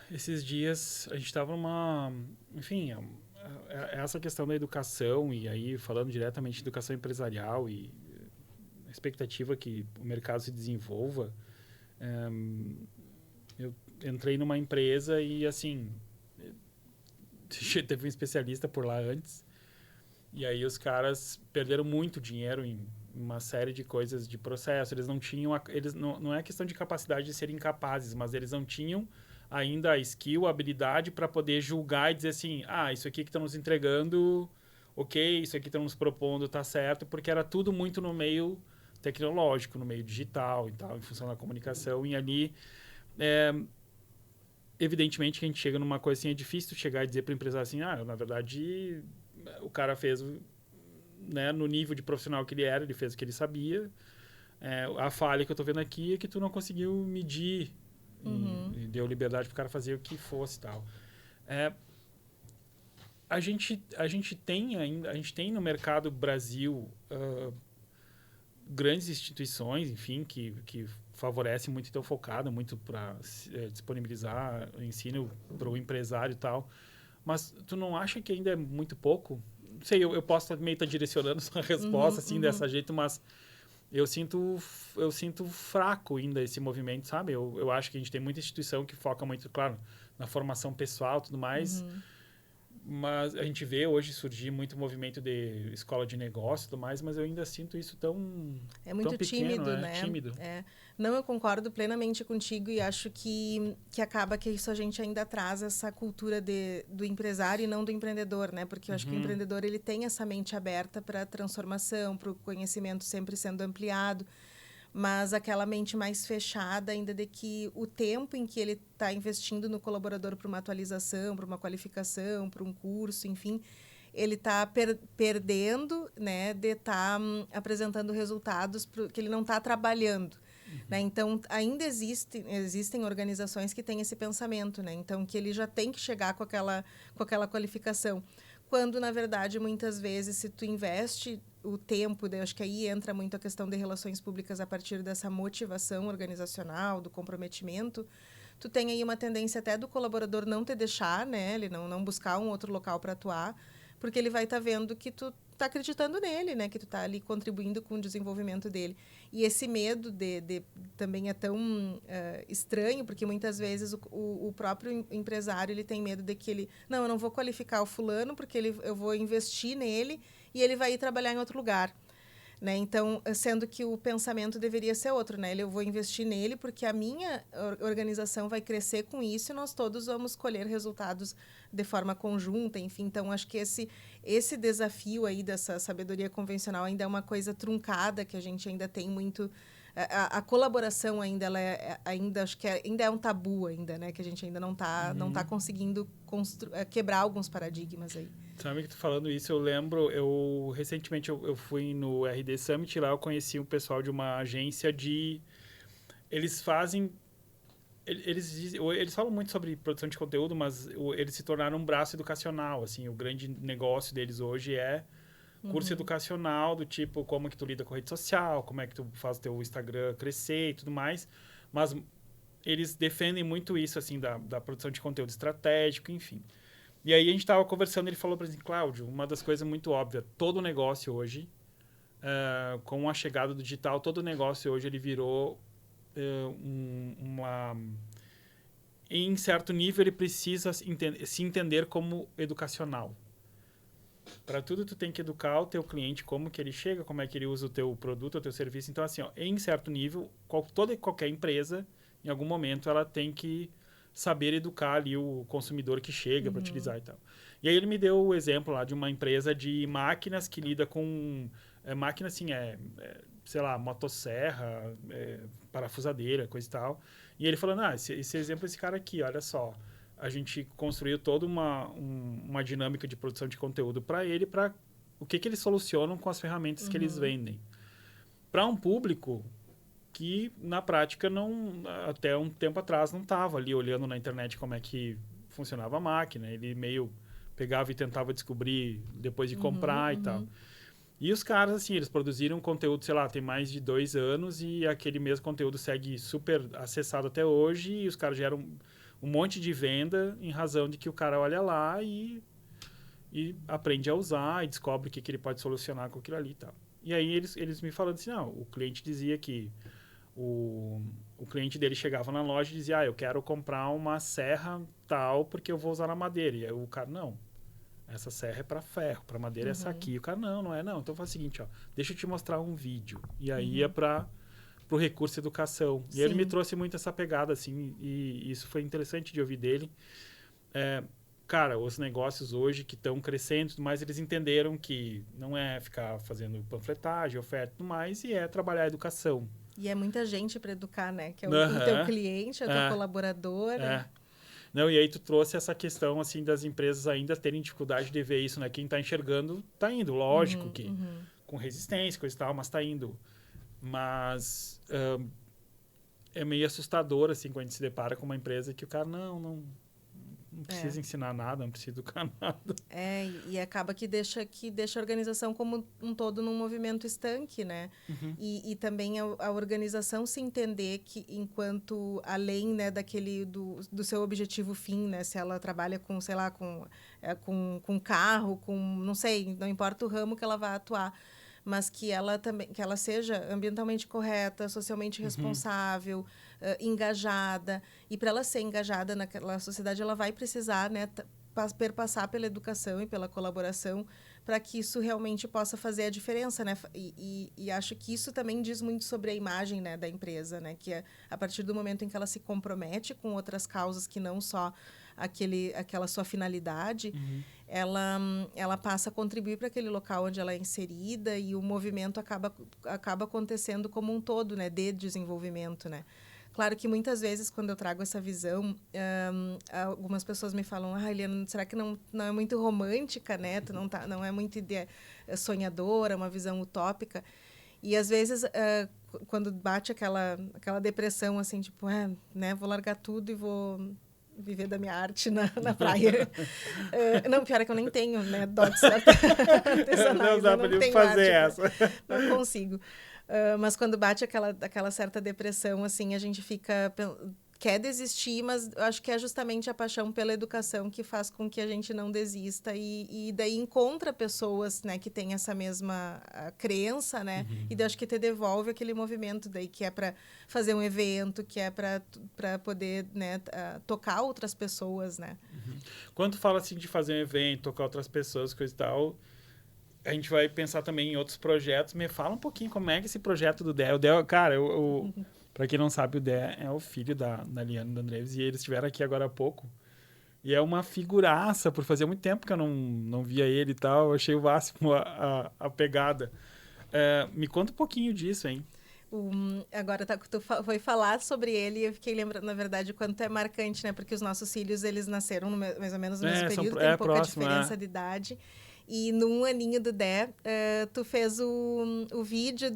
esses dias a gente estava numa... Enfim, essa questão da educação, e aí falando diretamente de educação empresarial e a expectativa que o mercado se desenvolva, entrei numa empresa e, assim, teve um especialista por lá antes. E aí os caras perderam muito dinheiro em uma série de coisas de processo. Eles não tinham... Eles não é questão de capacidade de serem incapazes, mas eles não tinham ainda a skill, a habilidade para poder julgar e dizer assim, isso aqui que estão nos entregando, ok, isso aqui que estão nos propondo tá certo, porque era tudo muito no meio tecnológico, no meio digital e tal, em função da comunicação. E ali, evidentemente, que a gente chega numa coisa assim, é difícil chegar e dizer para o empresário assim, na verdade, o cara fez, né, no nível de profissional que ele era, ele fez o que ele sabia. A falha que eu estou vendo aqui é que tu não conseguiu medir e deu liberdade para o cara fazer o que fosse e tal. A gente tem no mercado Brasil grandes instituições, enfim, que favorecem muito, então focada muito para disponibilizar o ensino para o empresário e tal. Mas tu não acha que ainda é muito pouco? Não sei, eu posso meio estar direcionando sua resposta assim dessa jeito, mas eu sinto fraco ainda esse movimento, sabe? Eu acho que a gente tem muita instituição que foca muito, claro, na formação pessoal e tudo mais. Mas a gente vê hoje surgir muito movimento de escola de negócio e tudo mais, mas eu ainda sinto isso tão muito tão pequeno, tímido, né? Tímido. Não, eu concordo plenamente contigo e acho que acaba que isso a gente ainda traz essa cultura do empresário e não do empreendedor, né? Porque eu acho que o empreendedor ele tem essa mente aberta para a transformação, para o conhecimento sempre sendo ampliado, mas aquela mente mais fechada ainda de que o tempo em que ele está investindo no colaborador para uma atualização, para uma qualificação, para um curso, enfim, ele está perdendo, né, de estar apresentando resultados que ele não está trabalhando. Né? Então, ainda existem organizações que têm esse pensamento, né? Então, que ele já tem que chegar com aquela qualificação. Quando, na verdade, muitas vezes, se tu investe o tempo, eu acho que aí entra muito a questão de relações públicas a partir dessa motivação organizacional, do comprometimento, tu tem aí uma tendência até do colaborador não te deixar, né? Ele não buscar um outro local para atuar, porque ele vai estar vendo que tu está acreditando nele, né? Que tu está ali contribuindo com o desenvolvimento dele. E esse medo também é tão estranho, porque muitas vezes o próprio empresário ele tem medo de que eu não vou qualificar o fulano porque eu vou investir nele e ele vai ir trabalhar em outro lugar. Né? Então, sendo que o pensamento deveria ser outro, né? Eu vou investir nele porque a minha organização vai crescer com isso e nós todos vamos colher resultados de forma conjunta, enfim. Então, acho que esse desafio aí dessa sabedoria convencional ainda é uma coisa truncada, que a gente ainda tem muito... A colaboração ainda, acho que ainda é um tabu ainda, né? Que a gente ainda não tá conseguindo quebrar alguns paradigmas aí. Sabe que tu falando isso, eu lembro, recentemente eu fui no RD Summit, lá eu conheci um pessoal de uma agência eles fazem, eles falam muito sobre produção de conteúdo, mas eles se tornaram um braço educacional, assim, o grande negócio deles hoje é curso educacional, do tipo, como que tu lida com a rede social, como é que tu faz o teu Instagram crescer e tudo mais, mas eles defendem muito isso, assim, da produção de conteúdo estratégico, enfim. E aí a gente estava conversando, ele falou para mim, Cláudio, uma das coisas muito óbvias, todo negócio hoje, com a chegada do digital, todo negócio hoje ele virou em certo nível ele precisa se entender como educacional. Para tudo tu tem que educar o teu cliente, como que ele chega, como é que ele usa o teu produto, o teu serviço. Então assim, em certo nível, toda e qualquer empresa, em algum momento, ela tem que saber educar ali o consumidor que chega para utilizar e tal. E aí ele me deu o exemplo lá de uma empresa de máquinas que lida com... máquina, assim, sei lá, motosserra, parafusadeira, coisa e tal. E ele falando, esse exemplo é esse cara aqui, olha só. A gente construiu toda uma dinâmica de produção de conteúdo para ele, para o que eles solucionam com as ferramentas que eles vendem. Para um público que, na prática, até um tempo atrás, não estava ali olhando na internet como é que funcionava a máquina. Ele meio pegava e tentava descobrir depois de comprar e tal. E os caras, assim, eles produziram conteúdo, sei lá, tem mais de 2 anos e aquele mesmo conteúdo segue super acessado até hoje e os caras geram um monte de venda em razão de que o cara olha lá e aprende a usar e descobre o que ele pode solucionar com aquilo ali e tal. E aí eles me falando assim, não, o cliente dizia que o cliente dele chegava na loja e dizia, eu quero comprar uma serra tal porque eu vou usar na madeira. E aí o cara, não, essa serra é para ferro, para madeira é essa aqui. E o cara, não é não. Então faz o seguinte, deixa eu te mostrar um vídeo. E aí ia para o recurso educação. E ele me trouxe muito essa pegada, assim, e isso foi interessante de ouvir dele. Cara, os negócios hoje que estão crescendo, mas eles entenderam que não é ficar fazendo panfletagem, oferta e tudo mais, e é trabalhar a educação. E é muita gente para educar, né? Que é o teu cliente, é o teu colaborador. Não, e aí tu trouxe essa questão, assim, das empresas ainda terem dificuldade de ver isso, né? Quem está enxergando está indo, lógico que com resistência, coisa e tal, mas está indo. Mas é meio assustador, assim, quando a gente se depara com uma empresa que o cara, não precisa ensinar nada, não precisa educar nada. E acaba que deixa a organização como um todo num movimento estanque, né? E também a organização se entender que enquanto, além, né, do seu objetivo fim, né? Se ela trabalha com, sei lá, com carro, não sei, não importa o ramo que ela vai atuar, mas que ela seja ambientalmente correta, socialmente responsável, engajada. E para ela ser engajada naquela sociedade, ela vai precisar, né, perpassar pela educação e pela colaboração para que isso realmente possa fazer a diferença, né? E acho que isso também diz muito sobre a imagem, né, da empresa, né? Que a partir do momento em que ela se compromete com outras causas que não só aquela sua finalidade, ela passa a contribuir para aquele local onde ela é inserida e o movimento acaba acontecendo como um todo, né, de desenvolvimento, né? Claro que muitas vezes, quando eu trago essa visão, algumas pessoas me falam, Eliana, será que não é muito romântica, né? Tu não é muito sonhadora, uma visão utópica? E, às vezes, quando bate aquela depressão, assim, tipo, né, vou largar tudo e vou viver da minha arte na praia. Não, pior é que eu nem tenho, né, dotes artesanais. Não dá para fazer essa. Não consigo. Mas quando bate aquela certa depressão, assim, a gente quer desistir, mas eu acho que é justamente a paixão pela educação que faz com que a gente não desista e daí encontra pessoas, né, que têm essa mesma crença, né, e daí acho que te devolve aquele movimento daí que é para fazer um evento, que é para poder, né, tocar outras pessoas, né. Quando tu fala assim de fazer um evento, tocar outras pessoas, coisa e tal, a gente vai pensar também em outros projetos. Me fala um pouquinho como é que esse projeto do Dé. O Dé, cara, para quem não sabe, o Dé é o filho da Liana e do Andreves, e eles estiveram aqui agora há pouco. E é uma figuraça, por fazia muito tempo que eu não via ele e tal. Eu achei o máximo a pegada. Me conta um pouquinho disso, hein? Agora tu foi falar sobre ele e eu fiquei lembrando, na verdade, o quanto é marcante, né? Porque os nossos filhos, eles nasceram mais ou menos no mesmo período, tem pouca diferença de idade. E num aninho do Dé, tu fez o vídeo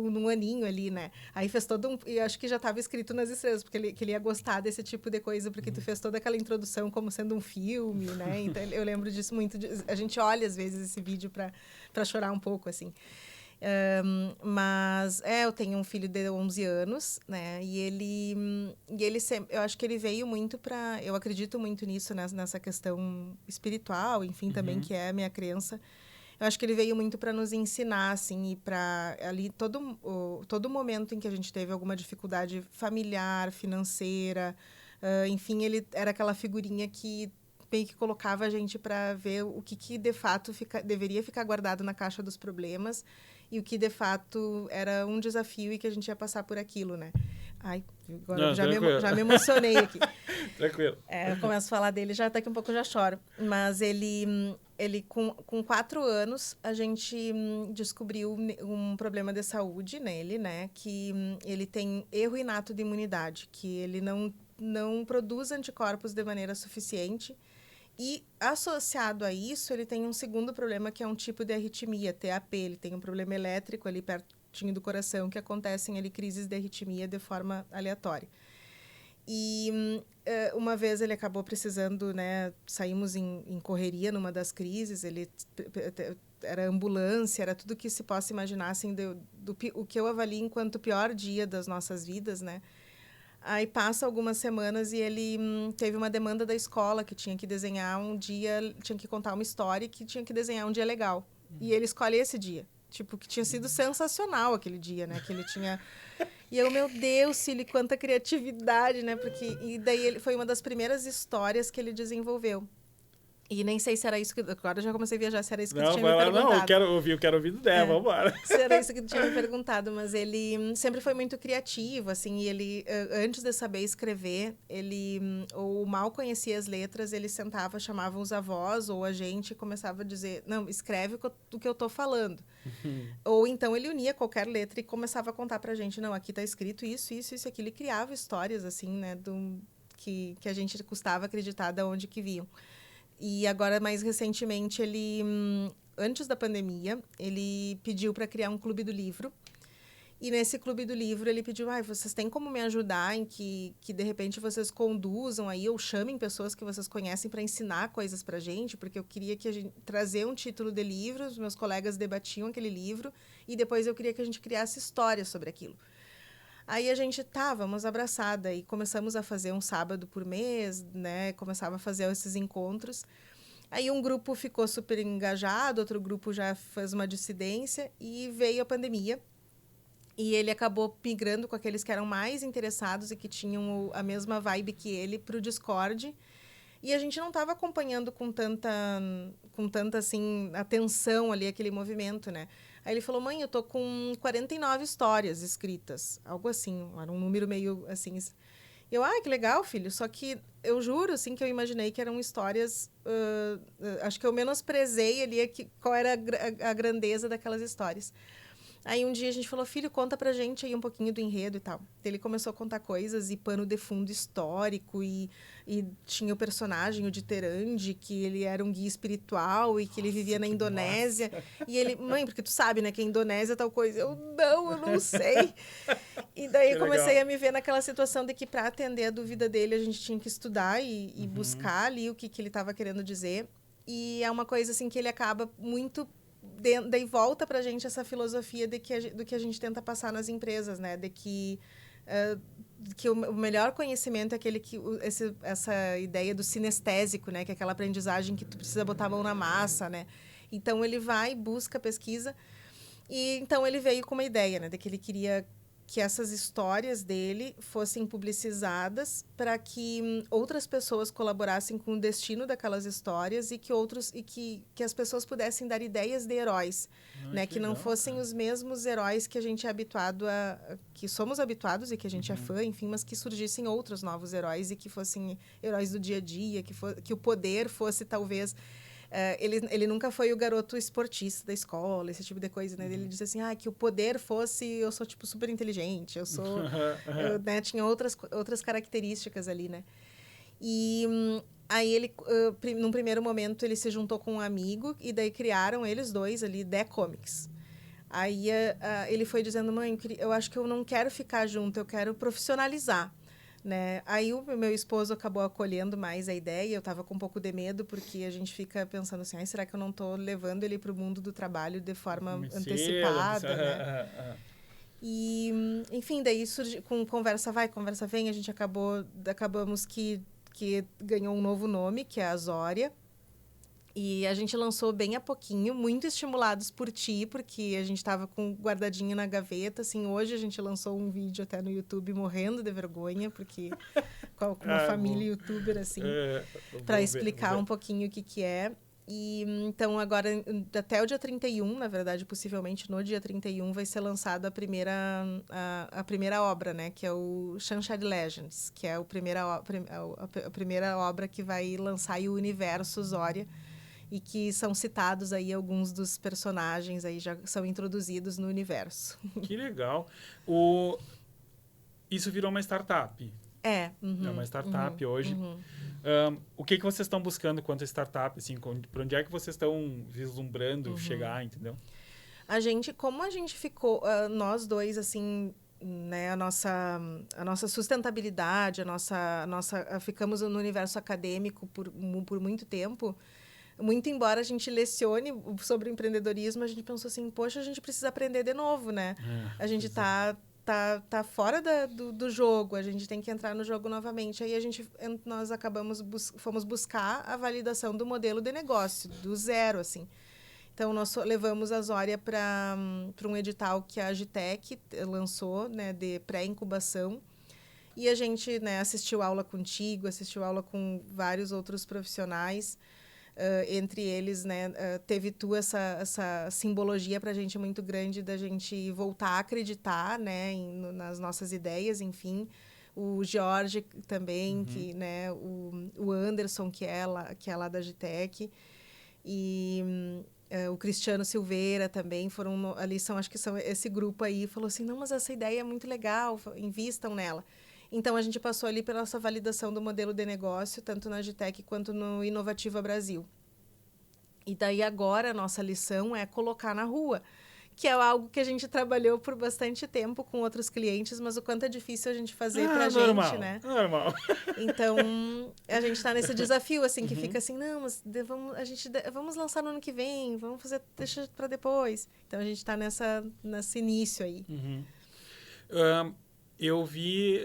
num aninho ali, né? Aí fez todo e acho que já estava escrito nas estrelas, porque que ele ia gostar desse tipo de coisa, porque tu fez toda aquela introdução como sendo um filme, né? Então eu lembro disso muito. A gente olha, às vezes, esse vídeo para chorar um pouco, assim. Mas eu tenho um filho de 11 anos, né? E ele sempre, eu acho que ele veio muito eu acredito muito nisso, né? Nessa questão espiritual, enfim, também, que é a minha crença. Eu acho que ele veio muito para nos ensinar, assim, e para ali todo momento em que a gente teve alguma dificuldade familiar, financeira, enfim, ele era aquela figurinha que meio que colocava a gente para ver o que de fato deveria ficar guardado na caixa dos problemas e o que de fato era um desafio e que a gente ia passar por aquilo, né? Ai, agora já me emocionei aqui. Tranquilo. Eu começo a falar dele, já daqui um pouco eu já choro. Mas ele com 4 anos, a gente descobriu um problema de saúde nele, né? Que ele tem erro inato de imunidade, que ele não produz anticorpos de maneira suficiente. E, associado a isso, ele tem um segundo problema, que é um tipo de arritmia, TAP. Ele tem um problema elétrico ali pertinho do coração, que acontecem ali crises de arritmia de forma aleatória. E uma vez ele acabou precisando, né? Saímos em correria numa das crises, ele era ambulância, era tudo que se possa imaginar, assim, o que eu avalio enquanto o pior dia das nossas vidas, né? Aí passa algumas semanas e ele teve uma demanda da escola que tinha que desenhar um dia, tinha que contar uma história e que tinha que desenhar um dia legal. E ele escolhe esse dia. Tipo, que tinha sido sensacional aquele dia, né? Que ele tinha... E eu, meu Deus, filho, quanta criatividade, né? Porque, e daí ele foi uma das primeiras histórias que ele desenvolveu. E nem sei se era isso que... Agora eu já comecei a viajar, se era isso que tu Não, tinha me vai lá, não, perguntado. eu quero ouvir do Dé, vambora. Se era isso que tu tinha me perguntado, mas ele sempre foi muito criativo, assim, e ele, antes de saber escrever, ele ou mal conhecia as letras, ele sentava, chamava os avós ou a gente e começava a dizer, não, escreve o que eu tô falando. Ou então ele unia qualquer letra e começava a contar pra gente, não, aqui tá escrito isso, isso, isso, aquilo, e criava histórias, assim, né, que a gente custava acreditar de onde que vinham. E agora, mais recentemente, ele, antes da pandemia, ele pediu para criar um clube do livro. E nesse clube do livro, ele pediu, vocês têm como me ajudar em que de repente, vocês conduzam aí ou chamem pessoas que vocês conhecem para ensinar coisas para a gente, porque eu queria que a gente trazer um título de livro, os meus colegas debatiam aquele livro, e depois eu queria que a gente criasse histórias sobre aquilo. Aí a gente vamos abraçada e começamos a fazer um sábado por mês, né? Começava a fazer esses encontros. Aí um grupo ficou super engajado, outro grupo já fez uma dissidência e veio a pandemia. E ele acabou migrando com aqueles que eram mais interessados e que tinham a mesma vibe que ele para o Discord. E a gente não estava acompanhando com tanta assim, atenção ali, aquele movimento, né? Aí ele falou, mãe, eu tô com 49 histórias escritas. Algo assim, era um número meio assim. Eu, que legal, filho. Só que eu juro, assim, que eu imaginei que eram histórias... acho que eu menosprezei ali qual era a grandeza daquelas histórias. Aí um dia a gente falou, filho, conta pra gente aí um pouquinho do enredo e tal. Ele começou a contar coisas e pano de fundo histórico e tinha o personagem, o Diterandi, que ele era um guia espiritual e que ele vivia na Indonésia. Massa. E ele, mãe, porque tu sabe, né, que a Indonésia é tal coisa. Eu não sei. E daí eu comecei a me ver naquela situação de que para atender a dúvida dele a gente tinha que estudar e buscar ali o que ele estava querendo dizer. E é uma coisa assim que ele acaba muito... daí volta para a gente essa filosofia do que a gente tenta passar nas empresas, né? De que o melhor conhecimento é aquele essa ideia do sinestésico, né? Que é aquela aprendizagem que tu precisa botar a mão na massa, né? Então ele vai, busca, pesquisa, e então ele veio com uma ideia, né? De que ele queria que essas histórias dele fossem publicizadas para que outras pessoas colaborassem com o destino daquelas histórias e que as pessoas pudessem dar ideias de heróis, né? Que não fossem os mesmos heróis que a gente é habituado que somos habituados e que a gente é fã, enfim, mas que surgissem outros novos heróis e que fossem heróis do dia a dia, que o poder fosse talvez... ele nunca foi o garoto esportista da escola, esse tipo de coisa, né? Ele disse assim, que o poder fosse... Eu sou, tipo, super inteligente, eu sou... né? Tinha outras características ali, né? E aí ele, num primeiro momento, ele se juntou com um amigo e daí criaram eles dois ali, The Comics. Aí ele foi dizendo, mãe, eu acho que eu não quero ficar junto, eu quero profissionalizar. Né? Aí o meu esposo acabou acolhendo mais a ideia, eu estava com um pouco de medo, porque a gente fica pensando assim, será que eu não estou levando ele para o mundo do trabalho de forma antecipada, né? E, enfim, daí com conversa vai, conversa vem, a gente acabamos que ganhou um novo nome, que é a Zória. E a gente lançou bem a pouquinho, muito estimulados por ti, porque a gente estava guardadinho na gaveta. Assim, hoje a gente lançou um vídeo até no YouTube morrendo de vergonha, porque com uma família youtuber, assim, para explicar um pouquinho o que é. E então, agora, até o dia 31, na verdade, possivelmente no dia 31, vai ser lançada a primeira obra, né? Que é o Sunshine Legends, que é a primeira obra que vai lançar aí o universo Zória, e que são citados aí alguns dos personagens aí já são introduzidos no universo. Que legal. Isso virou uma startup. É uma startup hoje. O que vocês estão buscando quanto a startup? Assim, para onde é que vocês estão vislumbrando chegar, entendeu? Como a gente ficou, nós dois, assim, né, a nossa sustentabilidade, ficamos no universo acadêmico por muito tempo. Muito embora a gente lecione sobre empreendedorismo, a gente pensou assim, poxa, a gente precisa aprender de novo, né? A gente tá fora do jogo, a gente tem que entrar no jogo novamente. Aí nós fomos buscar a validação do modelo de negócio, do zero, assim. Então, nós levamos a Zória para um edital que a Agitec lançou, né, de pré-incubação. E a gente, né, assistiu aula contigo, assistiu aula com vários outros profissionais. Entre eles, né, teve tu essa simbologia para a gente muito grande da gente voltar a acreditar, né, nas nossas ideias, enfim. O Jorge também, que, né, o Anderson, que é lá da Agitec. E o Cristiano Silveira também foram ali, acho que são esse grupo aí, falou assim, não, mas essa ideia é muito legal, invistam nela. Então, a gente passou ali pela nossa validação do modelo de negócio, tanto na Agitec quanto no Inovativa Brasil. E daí agora a nossa lição é colocar na rua, que é algo que a gente trabalhou por bastante tempo com outros clientes, mas o quanto é difícil a gente fazer pra gente, né? Normal. Então, a gente está nesse desafio, assim, que fica assim, não, mas vamos lançar no ano que vem, vamos fazer, deixa para depois. Então, a gente está nesse início aí. Eu vi...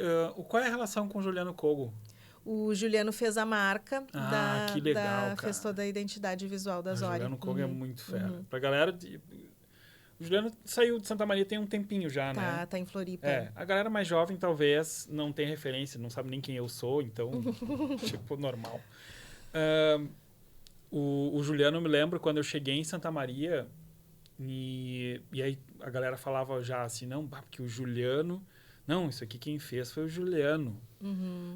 qual é a relação com o Juliano Kogo? O Juliano fez a marca que legal, fez toda a identidade visual da Zória. O Juliano Kogo é muito fera. Pra galera... O Juliano saiu de Santa Maria tem um tempinho já, né? Tá em Floripa. A galera mais jovem talvez não tenha referência, não sabe nem quem eu sou, então, tipo, normal. O Juliano, eu me lembro quando eu cheguei em Santa Maria e aí a galera falava já assim, não, porque o Juliano... Não, isso aqui quem fez foi o Juliano.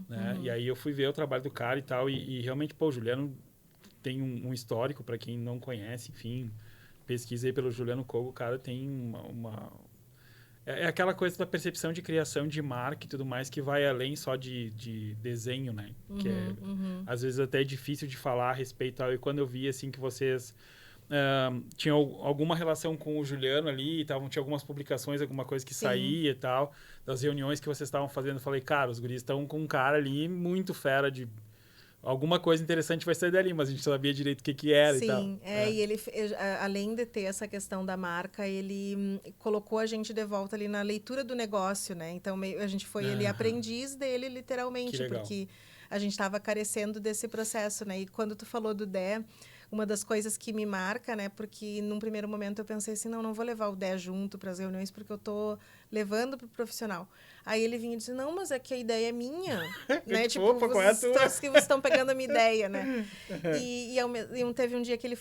Né? E aí eu fui ver o trabalho do cara e tal, e realmente, pô, o Juliano tem um histórico, para quem não conhece, enfim... Pesquisei pelo Juliano Kogo, o cara tem uma... É aquela coisa da percepção de criação de marca e tudo mais que vai além só de desenho, né? Que às vezes até é difícil de falar a respeito. E quando eu vi, assim, que vocês tinham alguma relação com o Juliano ali, tinha algumas publicações, alguma coisa que saía e tal, das reuniões que vocês estavam fazendo, eu falei, cara, os guris estão com um cara ali muito fera de... Alguma coisa interessante vai sair dali, mas a gente não sabia direito o que era e tal. Sim, e ele, além de ter essa questão da marca, ele colocou a gente de volta ali na leitura do negócio, né? Então, a gente foi ali aprendiz dele, literalmente, porque a gente estava carecendo desse processo, né? E quando tu falou do Dé, uma das coisas que me marca, né? Porque num primeiro momento eu pensei assim, não vou levar o Dé junto para as reuniões porque eu tô levando para o profissional. Aí ele vinha e disse, não, mas é que a ideia é minha, né? Tipo, opa, qual é a tua? Que vocês estão pegando a minha ideia, né? E teve um dia que ele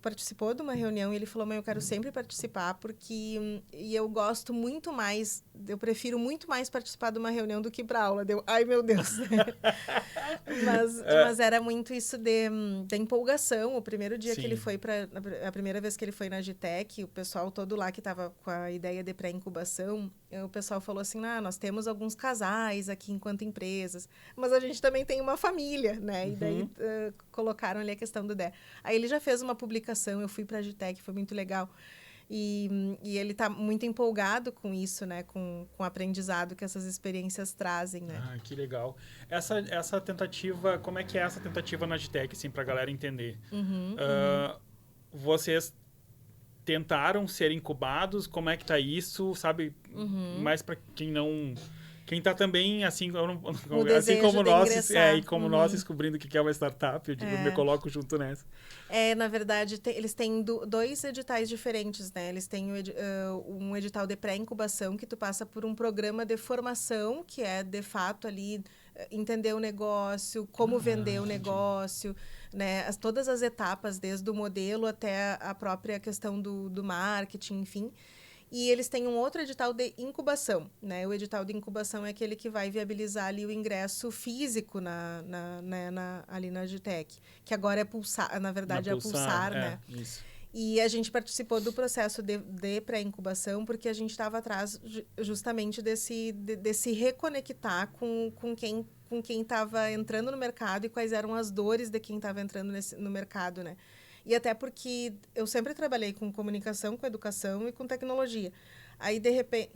participou de uma reunião e ele falou, mãe, eu quero sempre participar porque eu gosto muito mais, eu prefiro muito mais participar de uma reunião do que para aula. Ai, meu Deus. Mas era muito isso da empolgação. O primeiro dia que ele foi a primeira vez que ele foi na Agitec, o pessoal todo lá que estava com a ideia de pré-incubação, o pessoal falou assim, nós temos alguns casais aqui enquanto empresas, mas a gente também tem uma família, né? E daí colocaram ali a questão do Dé. Aí ele já fez uma publicação, eu fui para a Agitec, foi muito legal. E ele está muito empolgado com isso, né? Com o aprendizado que essas experiências trazem, né? Que legal. Essa tentativa, como é que é essa tentativa na Agitec, assim, para a galera entender? Vocês tentaram ser incubados? Como é que tá isso? Sabe? Mais para quem não... Quem está também, assim como nós, e como nós descobrindo o que é uma startup, eu me coloco junto nessa. Na verdade, eles têm dois editais diferentes, né? Eles têm um edital de pré-incubação, que tu passa por um programa de formação, que é, de fato, ali, entender o negócio, como vender o negócio, né? Todas as etapas, desde o modelo até a própria questão do marketing, enfim. E eles têm um outro edital de incubação, né? O edital de incubação é aquele que vai viabilizar ali o ingresso físico ali na Agitec, que agora é Pulsar, na verdade é a Pulsar, né? Isso. E a gente participou do processo de pré-incubação porque a gente estava atrás justamente desse reconectar com quem estava entrando no mercado e quais eram as dores de quem estava entrando no mercado, né? E até porque eu sempre trabalhei com comunicação, com educação e com tecnologia. Aí, de repente,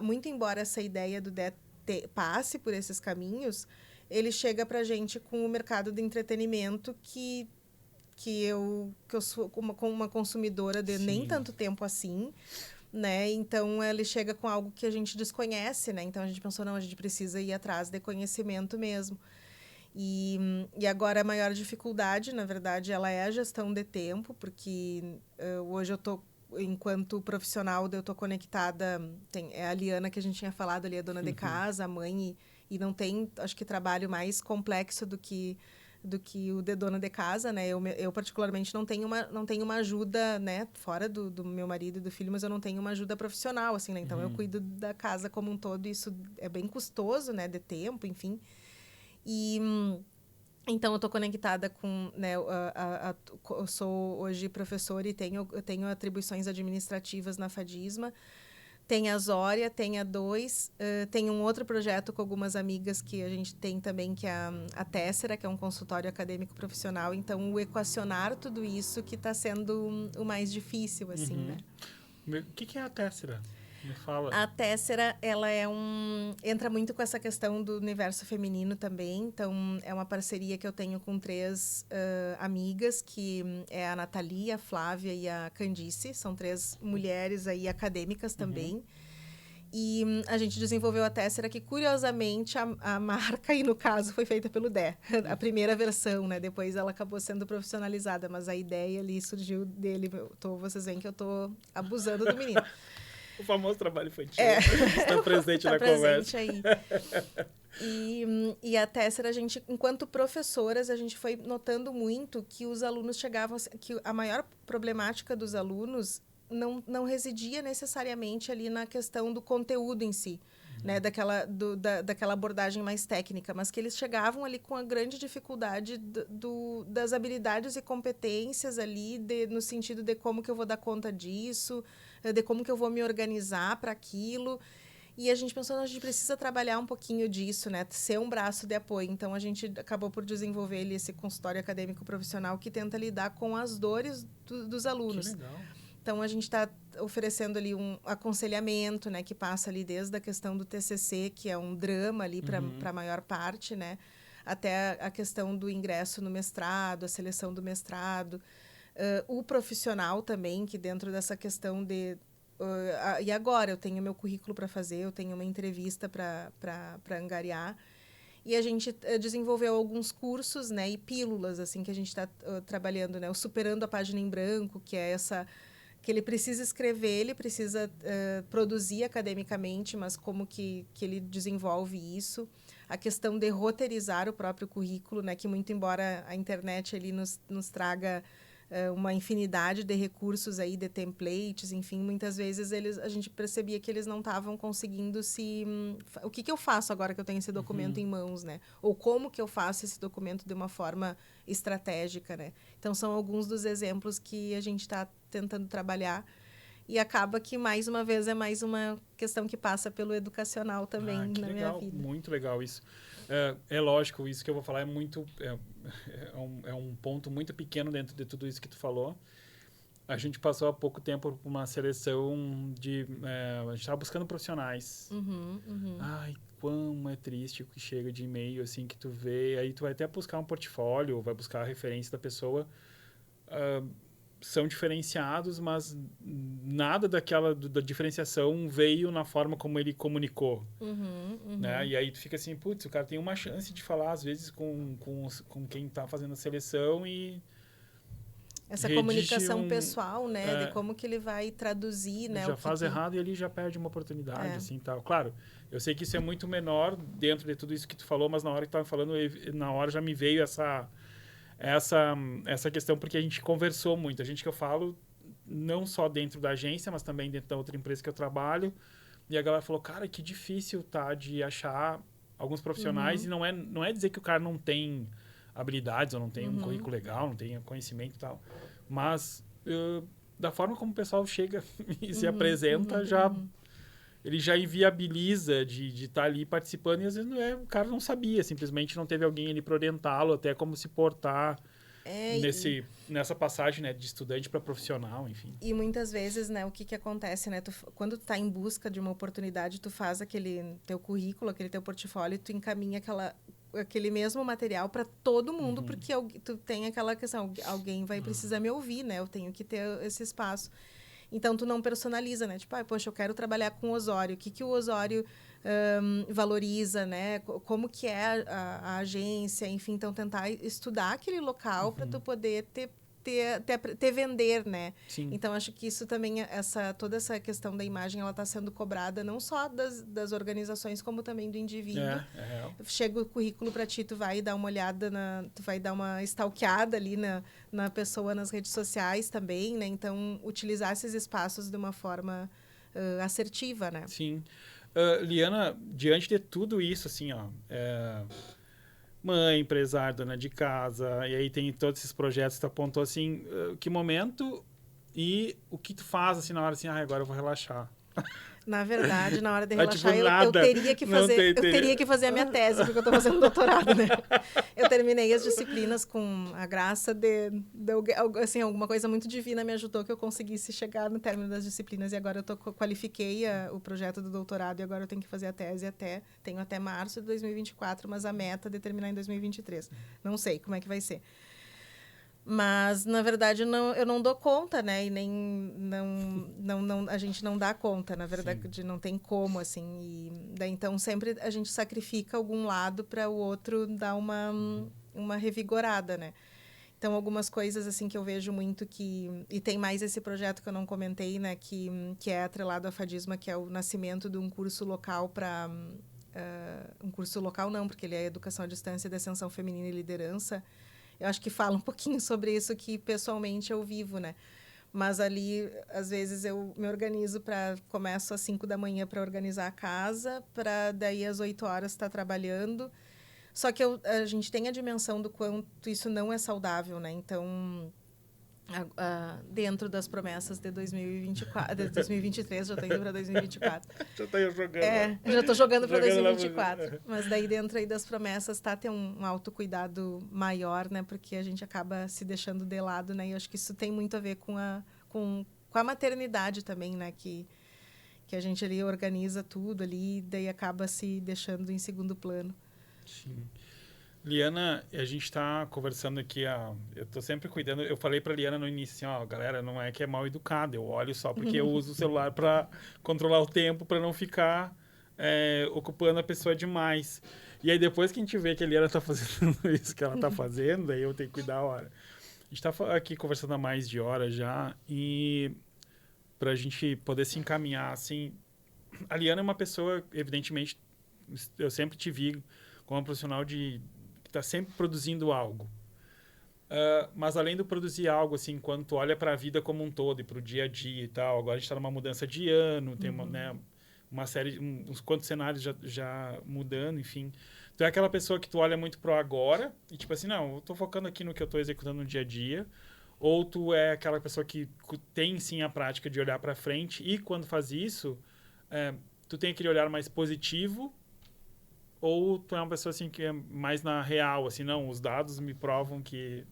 muito embora essa ideia do DET passe por esses caminhos, ele chega para a gente com o mercado de entretenimento que eu sou uma consumidora de nem tanto tempo assim, né? Então, ele chega com algo que a gente desconhece, né? Então, a gente pensou, não, a gente precisa ir atrás de conhecimento mesmo. E agora a maior dificuldade, na verdade, ela é a gestão de tempo, porque hoje eu tô, enquanto profissional, eu tô conectada, é a Liana que a gente tinha falado ali, a dona de casa, a mãe, e não tem, acho que, trabalho mais complexo do que o de dona de casa, né? Eu particularmente não tenho uma ajuda, né? Fora do meu marido e do filho, mas eu não tenho uma ajuda profissional, assim, né? Então, eu cuido da casa como um todo, e isso é bem custoso, né? De tempo, enfim. E então eu estou conectada com, né, eu sou hoje professora e eu tenho atribuições administrativas na Fadisma. Tem a Zória, tem a 2, tem um outro projeto com algumas amigas que a gente tem também, que é a Tessera, que é um consultório acadêmico profissional. Então, o equacionar tudo isso que está sendo o mais difícil, assim, né? O que é a Tessera? Me fala. A Tessera, ela entra muito com essa questão do universo feminino também. Então, é uma parceria que eu tenho com 3 amigas, que é a Nathalie, a Flávia e a Candice. São 3 mulheres aí acadêmicas também. E a gente desenvolveu a Tessera, que, curiosamente, a marca, e no caso, foi feita pelo Dé. A primeira versão, né? Depois ela acabou sendo profissionalizada, mas a ideia ali surgiu dele. Vocês veem que eu estou abusando do menino. O famoso trabalho infantil. Está presente na presente conversa. Aí. E a Tessera, enquanto professoras, a gente foi notando muito que os alunos chegavam... Que a maior problemática dos alunos não residia necessariamente ali na questão do conteúdo em si, né? Daquela abordagem mais técnica, mas que eles chegavam ali com a grande dificuldade das habilidades e competências ali, no sentido de como que eu vou dar conta disso, de como que eu vou me organizar para aquilo. E a gente pensou, a gente precisa trabalhar um pouquinho disso, né? Ser um braço de apoio. Então, a gente acabou por desenvolver esse consultório acadêmico profissional que tenta lidar com as dores dos alunos. Que legal. Então, a gente está oferecendo ali um aconselhamento, né? Que passa ali desde a questão do TCC, que é um drama ali para a maior parte, né? Até a questão do ingresso no mestrado, a seleção do mestrado. O profissional também, que dentro dessa questão de... e agora eu tenho meu currículo para fazer, eu tenho uma entrevista para angariar. E a gente desenvolveu alguns cursos, né? E pílulas, assim, que a gente está trabalhando, né? O Superando a Página em Branco, que é essa... que ele precisa escrever, ele precisa produzir academicamente, mas como que ele desenvolve isso. A questão de roteirizar o próprio currículo, né? Que muito embora a internet ali nos traga uma infinidade de recursos aí, de templates, enfim, muitas vezes a gente percebia que eles não estavam conseguindo o que eu faço agora que eu tenho esse documento em mãos, né? Ou como que eu faço esse documento de uma forma estratégica, né? Então, são alguns dos exemplos que a gente está tentando trabalhar. E acaba que, mais uma vez, é mais uma questão que passa pelo educacional também na minha vida. Muito legal isso. É lógico, isso que eu vou falar é um ponto muito pequeno dentro de tudo isso que tu falou. A gente passou há pouco tempo por uma seleção a gente estava buscando profissionais. Ai, quão é triste o que chega de e-mail, assim, que tu vê. Aí tu vai até buscar um portfólio, vai buscar a referência da pessoa. São diferenciados, mas nada da diferenciação veio na forma como ele comunicou. Né? E aí tu fica assim, putz, o cara tem uma chance de falar, às vezes, com quem está fazendo a seleção e... Essa comunicação pessoal, né? De como que ele vai traduzir, né? Já faz errado e ele já perde uma oportunidade, assim, tal. Claro, eu sei que isso é muito menor dentro de tudo isso que tu falou, mas na hora que tu estava falando, na hora já me veio essa questão, porque a gente conversou muito. A gente que eu falo, não só dentro da agência, mas também dentro da outra empresa que eu trabalho. E a galera falou, cara, que difícil tá de achar alguns profissionais. E não é dizer que o cara não tem habilidades, ou não tem um currículo legal, não tem conhecimento e tal. Mas da forma como o pessoal chega e se apresenta, ele já inviabiliza de estar ali participando, e às vezes o cara não sabia, simplesmente não teve alguém ali para orientá-lo, até como se portar nessa passagem, né, de estudante para profissional, enfim. E muitas vezes, né, o que acontece, né, quando tu tá em busca de uma oportunidade, tu faz aquele teu currículo, aquele teu portfólio, e tu encaminha aquele mesmo material para todo mundo, porque tu tem aquela questão, alguém vai precisar me ouvir, né, eu tenho que ter esse espaço. Então, tu não personaliza, né? Tipo, poxa, eu quero trabalhar com o Osório. O que, que o Osório valoriza, né? Como que é a agência, enfim. Então, tentar estudar aquele local para tu poder ter vender, né? Sim. Então, acho que isso também, toda essa questão da imagem, ela está sendo cobrada não só das organizações, como também do indivíduo. Chega o currículo para ti, tu vai dar uma olhada, tu vai dar uma stalkeada ali na pessoa nas redes sociais também, né? Então, utilizar esses espaços de uma forma assertiva, né? Sim. Liana, diante de tudo isso, assim, ó... mãe, empresária, dona de casa, e aí tem todos esses projetos que tu apontou, assim, que momento e o que tu faz, assim, na hora, assim, agora eu vou relaxar. Na verdade, na hora de relaxar, tipo, eu teria que fazer a minha tese, porque eu estou fazendo doutorado, né? Eu terminei as disciplinas com a graça assim, alguma coisa muito divina me ajudou que eu conseguisse chegar no término das disciplinas, e agora eu qualifiquei o projeto do doutorado, e agora eu tenho que fazer a tese tenho até março de 2024, mas a meta é terminar em 2023. Não sei como é que vai ser. Mas, na verdade, eu não dou conta, né? E nem... a gente não dá conta, na verdade, não tem como, assim. E daí, então, sempre a gente sacrifica algum lado para o outro dar uma revigorada, né? Então, algumas coisas, assim, que eu vejo muito que... E tem mais esse projeto que eu não comentei, né? Que é atrelado à Fadisma, que é o nascimento de um curso local para... um curso local não, porque ele é Educação à Distância de Ascensão Feminina e Liderança. Eu acho que fala um pouquinho sobre isso que pessoalmente eu vivo, né? Mas ali, às vezes, eu me organizo começo às 5 da manhã para organizar a casa, para daí às 8 horas estar trabalhando. Só que a gente tem a dimensão do quanto isso não é saudável, né? Então, dentro das promessas de 2024, de 2023, já estou indo para 2024. Já estou jogando. Já estou jogando para 2024. Mas daí dentro aí das promessas ter um autocuidado maior, né? Porque a gente acaba se deixando de lado, né? E eu acho que isso tem muito a ver com a maternidade também, né? Que a gente ali organiza tudo ali e daí acaba se deixando em segundo plano. Sim. Liana, a gente está conversando aqui, eu estou sempre cuidando, eu falei para Liana no início, assim, galera, não é que é mal educado, eu olho só porque eu uso o celular para controlar o tempo, para não ficar ocupando a pessoa demais. E aí depois que a gente vê que a Liana está fazendo isso que ela está fazendo, daí eu tenho que cuidar a hora. A gente está aqui conversando há mais de hora já, e para a gente poder se encaminhar, assim, a Liana é uma pessoa, evidentemente, eu sempre te vi como uma profissional que está sempre produzindo algo. Mas além de produzir algo, assim, quando tu olha para a vida como um todo e para o dia a dia e tal, agora a gente está numa mudança de ano, tem uma série, uns quantos cenários já mudando, enfim. Tu é aquela pessoa que tu olha muito pro agora e tipo assim, não, eu tô focando aqui no que eu tô executando no dia a dia, ou tu é aquela pessoa que tem sim a prática de olhar para frente e quando faz isso, tu tem aquele olhar mais positivo, ou tu é uma pessoa assim que é mais na real, assim, não, os dados me provam que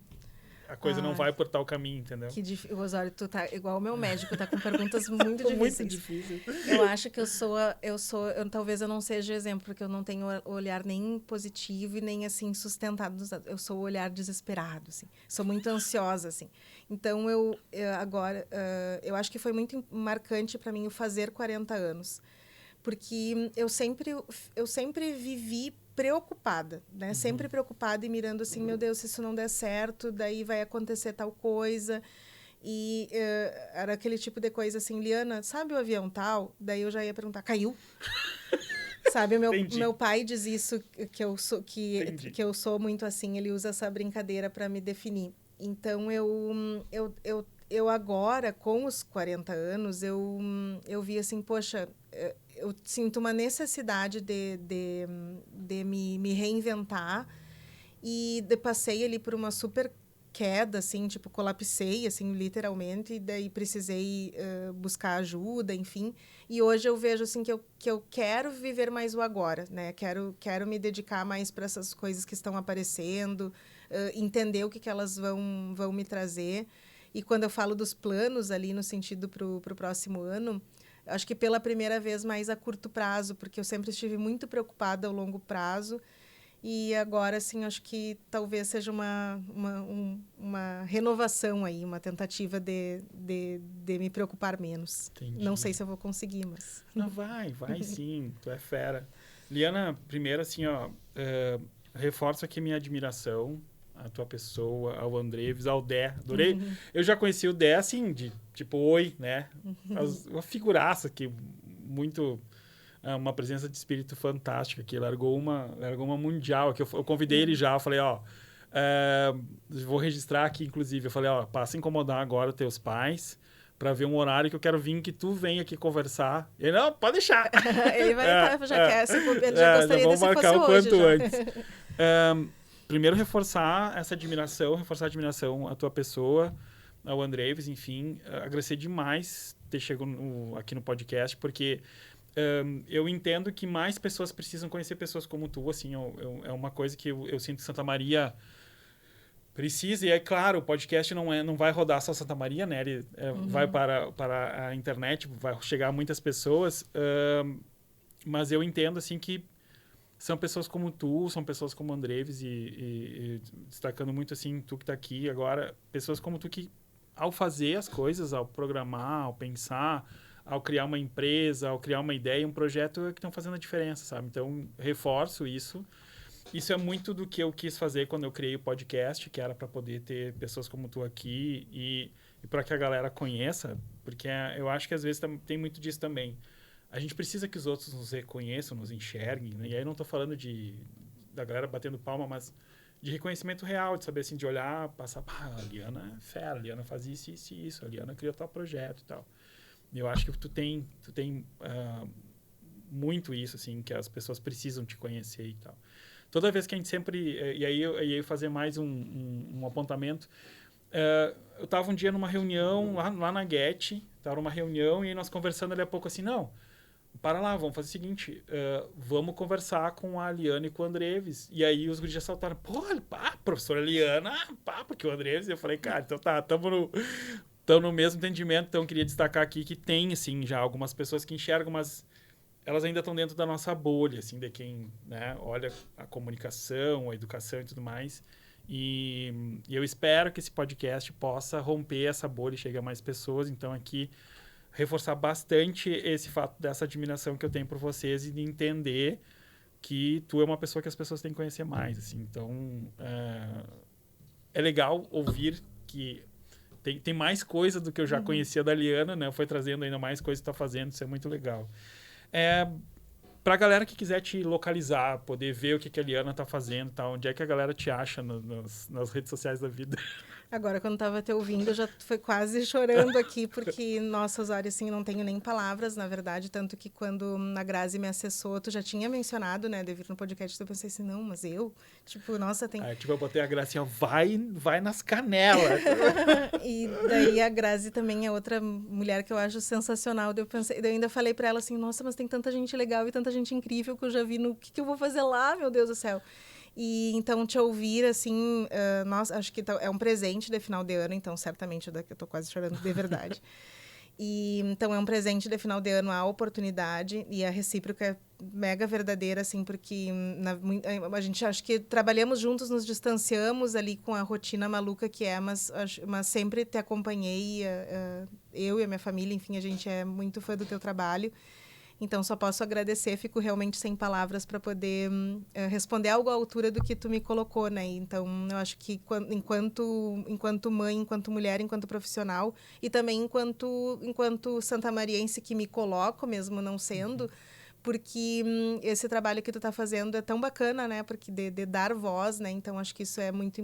a coisa não vai por tal caminho, entendeu? Osório, tu tá igual o meu médico, tá com perguntas muito difíceis. Muito difícil. Eu acho que talvez eu não seja exemplo, porque eu não tenho olhar nem positivo e nem, assim, sustentado nos dados. Eu sou o olhar desesperado, assim. Sou muito ansiosa, assim. Então, eu acho que foi muito marcante para mim o fazer 40 anos. Porque eu sempre vivi preocupada, né? Sempre preocupada e mirando assim, meu Deus, se isso não der certo, daí vai acontecer tal coisa. E era aquele tipo de coisa assim, Liana, sabe o avião tal? Daí eu já ia perguntar, caiu? Sabe, meu pai diz isso, que eu sou muito assim, ele usa essa brincadeira para me definir. Então, eu agora, com os 40 anos, eu vi assim, poxa, eu sinto uma necessidade de me reinventar e passei ali por uma super queda, assim, tipo, colapsei, assim, literalmente, e daí precisei buscar ajuda, enfim. E hoje eu vejo, assim, que eu quero viver mais o agora, né? Quero me dedicar mais para essas coisas que estão aparecendo, entender o que elas vão me trazer. E quando eu falo dos planos ali, no sentido para o próximo ano, acho que pela primeira vez mais a curto prazo, porque eu sempre estive muito preocupada ao longo prazo. E agora, assim, acho que talvez seja uma renovação aí, uma tentativa de me preocupar menos. Entendi. Não sei se eu vou conseguir, mas... Não, vai sim, tu é fera. Liana, primeiro assim, ó, reforço aqui minha admiração à tua pessoa, ao Andreves, ao Dé. Adorei. Eu já conheci o Dé, assim, de tipo, oi, né? Uma figuraça que muito... uma presença de espírito fantástica, que largou uma mundial. Que eu convidei ele já, eu falei, ó, vou registrar aqui, inclusive, eu falei, ó, passa a incomodar agora os teus pais para ver um horário que eu quero vir que tu venha aqui conversar. Ele, não, pode deixar. Ele vai já quer, ele já gostaria vamos de se marcar fosse o quanto hoje, antes. Primeiro, reforçar essa admiração, à tua pessoa, ao Andreves, enfim, agradecer demais ter chegado aqui no podcast, porque eu entendo que mais pessoas precisam conhecer pessoas como tu, assim, é uma coisa que eu sinto que Santa Maria precisa, e é claro, o podcast não vai rodar só Santa Maria, né? Ele vai para a internet, vai chegar a muitas pessoas, mas eu entendo, assim, que são pessoas como tu, são pessoas como o Andreves, e destacando muito, assim, tu que está aqui agora, pessoas como tu que, ao fazer as coisas, ao programar, ao pensar, ao criar uma empresa, ao criar uma ideia, um projeto, é que estão fazendo a diferença, sabe? Então, reforço isso. Isso é muito do que eu quis fazer quando eu criei o podcast, que era para poder ter pessoas como tu aqui e para que a galera conheça, porque eu acho que às vezes tem muito disso também. A gente precisa que os outros nos reconheçam, nos enxerguem, né? E aí não estou falando da galera batendo palma, mas de reconhecimento real, de saber assim, de olhar, passar, a Liana é fera, a Liana faz isso, isso e isso, a Liana criou tal projeto e tal. E eu acho que tu tem muito isso, assim, que as pessoas precisam te conhecer e tal. Toda vez que a gente sempre... E aí eu fazer mais um apontamento. Eu estava um dia numa reunião lá na Get, estava numa reunião e nós conversando ali a pouco assim, não, para lá, vamos fazer o seguinte, vamos conversar com a Liana e com o Andreves. E aí os guris já saltaram, professora Liana, porque o Andreves... Eu falei, cara, então tá, estamos no mesmo entendimento. Então eu queria destacar aqui que tem, assim, já algumas pessoas que enxergam, mas elas ainda estão dentro da nossa bolha, assim, de quem, né, olha a comunicação, a educação e tudo mais. E eu espero que esse podcast possa romper essa bolha e chegar a mais pessoas. Então, aqui, reforçar bastante esse fato dessa admiração que eu tenho por vocês e de entender que tu é uma pessoa que as pessoas têm que conhecer mais, assim. Então, é legal ouvir que tem mais coisa do que eu já conhecia da Liana, né? Foi trazendo ainda mais coisa que tu tá fazendo, isso é muito legal. Pra galera que quiser te localizar, poder ver o que a Liana tá fazendo, tá? Onde é que a galera te acha nas redes sociais da vida? Agora, quando estava te ouvindo, eu já fui quase chorando aqui, porque, nossa, Osório, assim, não tenho nem palavras, na verdade, tanto que quando a Grazi me acessou, tu já tinha mencionado, né, de vir no podcast, eu pensei assim, não, mas eu? Tipo, nossa, tem... Aí, eu botei a Grazi, vai nas canelas. E daí a Grazi também é outra mulher que eu acho sensacional, eu ainda falei pra ela assim, nossa, mas tem tanta gente legal e tanta gente incrível que eu já vi no... O que eu vou fazer lá, meu Deus do céu? E então te ouvir assim, nossa, acho que é um presente de final de ano, então certamente eu tô quase chorando de verdade. E então é um presente de final de ano, a oportunidade e a recíproca é mega verdadeira, assim, porque a gente acho que trabalhamos juntos, nos distanciamos ali com a rotina maluca que é, mas sempre te acompanhei, eu e a minha família, enfim, a gente é muito fã do teu trabalho. Então, só posso agradecer, fico realmente sem palavras para poder responder algo à altura do que tu me colocou, né? Então, eu acho que enquanto mãe, enquanto mulher, enquanto profissional e também enquanto santamariense que me coloco, mesmo não sendo, porque esse trabalho que tu tá fazendo é tão bacana, né? Porque de dar voz, né? Então, acho que isso é muito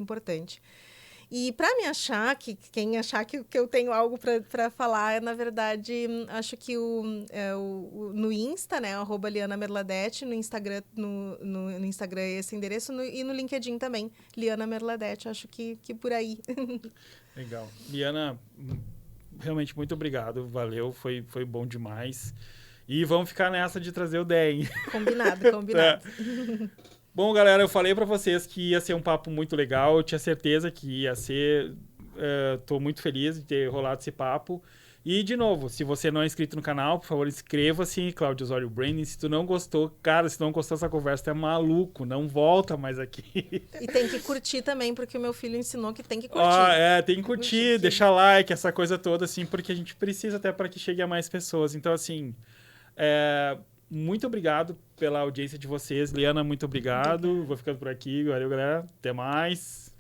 importante. E para me achar, quem achar que eu tenho algo para falar, na verdade, acho que no Insta, né, @LianaMerladete, no Instagram, no Instagram é esse endereço, e no LinkedIn também, Liana Merladete, acho que por aí. Legal. Liana, realmente muito obrigado, valeu, foi bom demais. E vamos ficar nessa de trazer o DEM. Combinado. Bom, galera, eu falei pra vocês que ia ser um papo muito legal, eu tinha certeza que ia ser, tô muito feliz de ter rolado esse papo, E, de novo, se você não é inscrito no canal, por favor, inscreva-se, Cláudio Osório Branding. Se tu não gostou, cara, se não gostou dessa conversa, tu é maluco, não volta mais aqui. E tem que curtir também, porque o meu filho ensinou que tem que curtir. Tem que curtir, deixar like, essa coisa toda, assim, porque a gente precisa até para que chegue a mais pessoas. Então, assim, muito obrigado pela audiência de vocês. Liana, muito obrigado. Vou ficando por aqui. Valeu, galera. Até mais.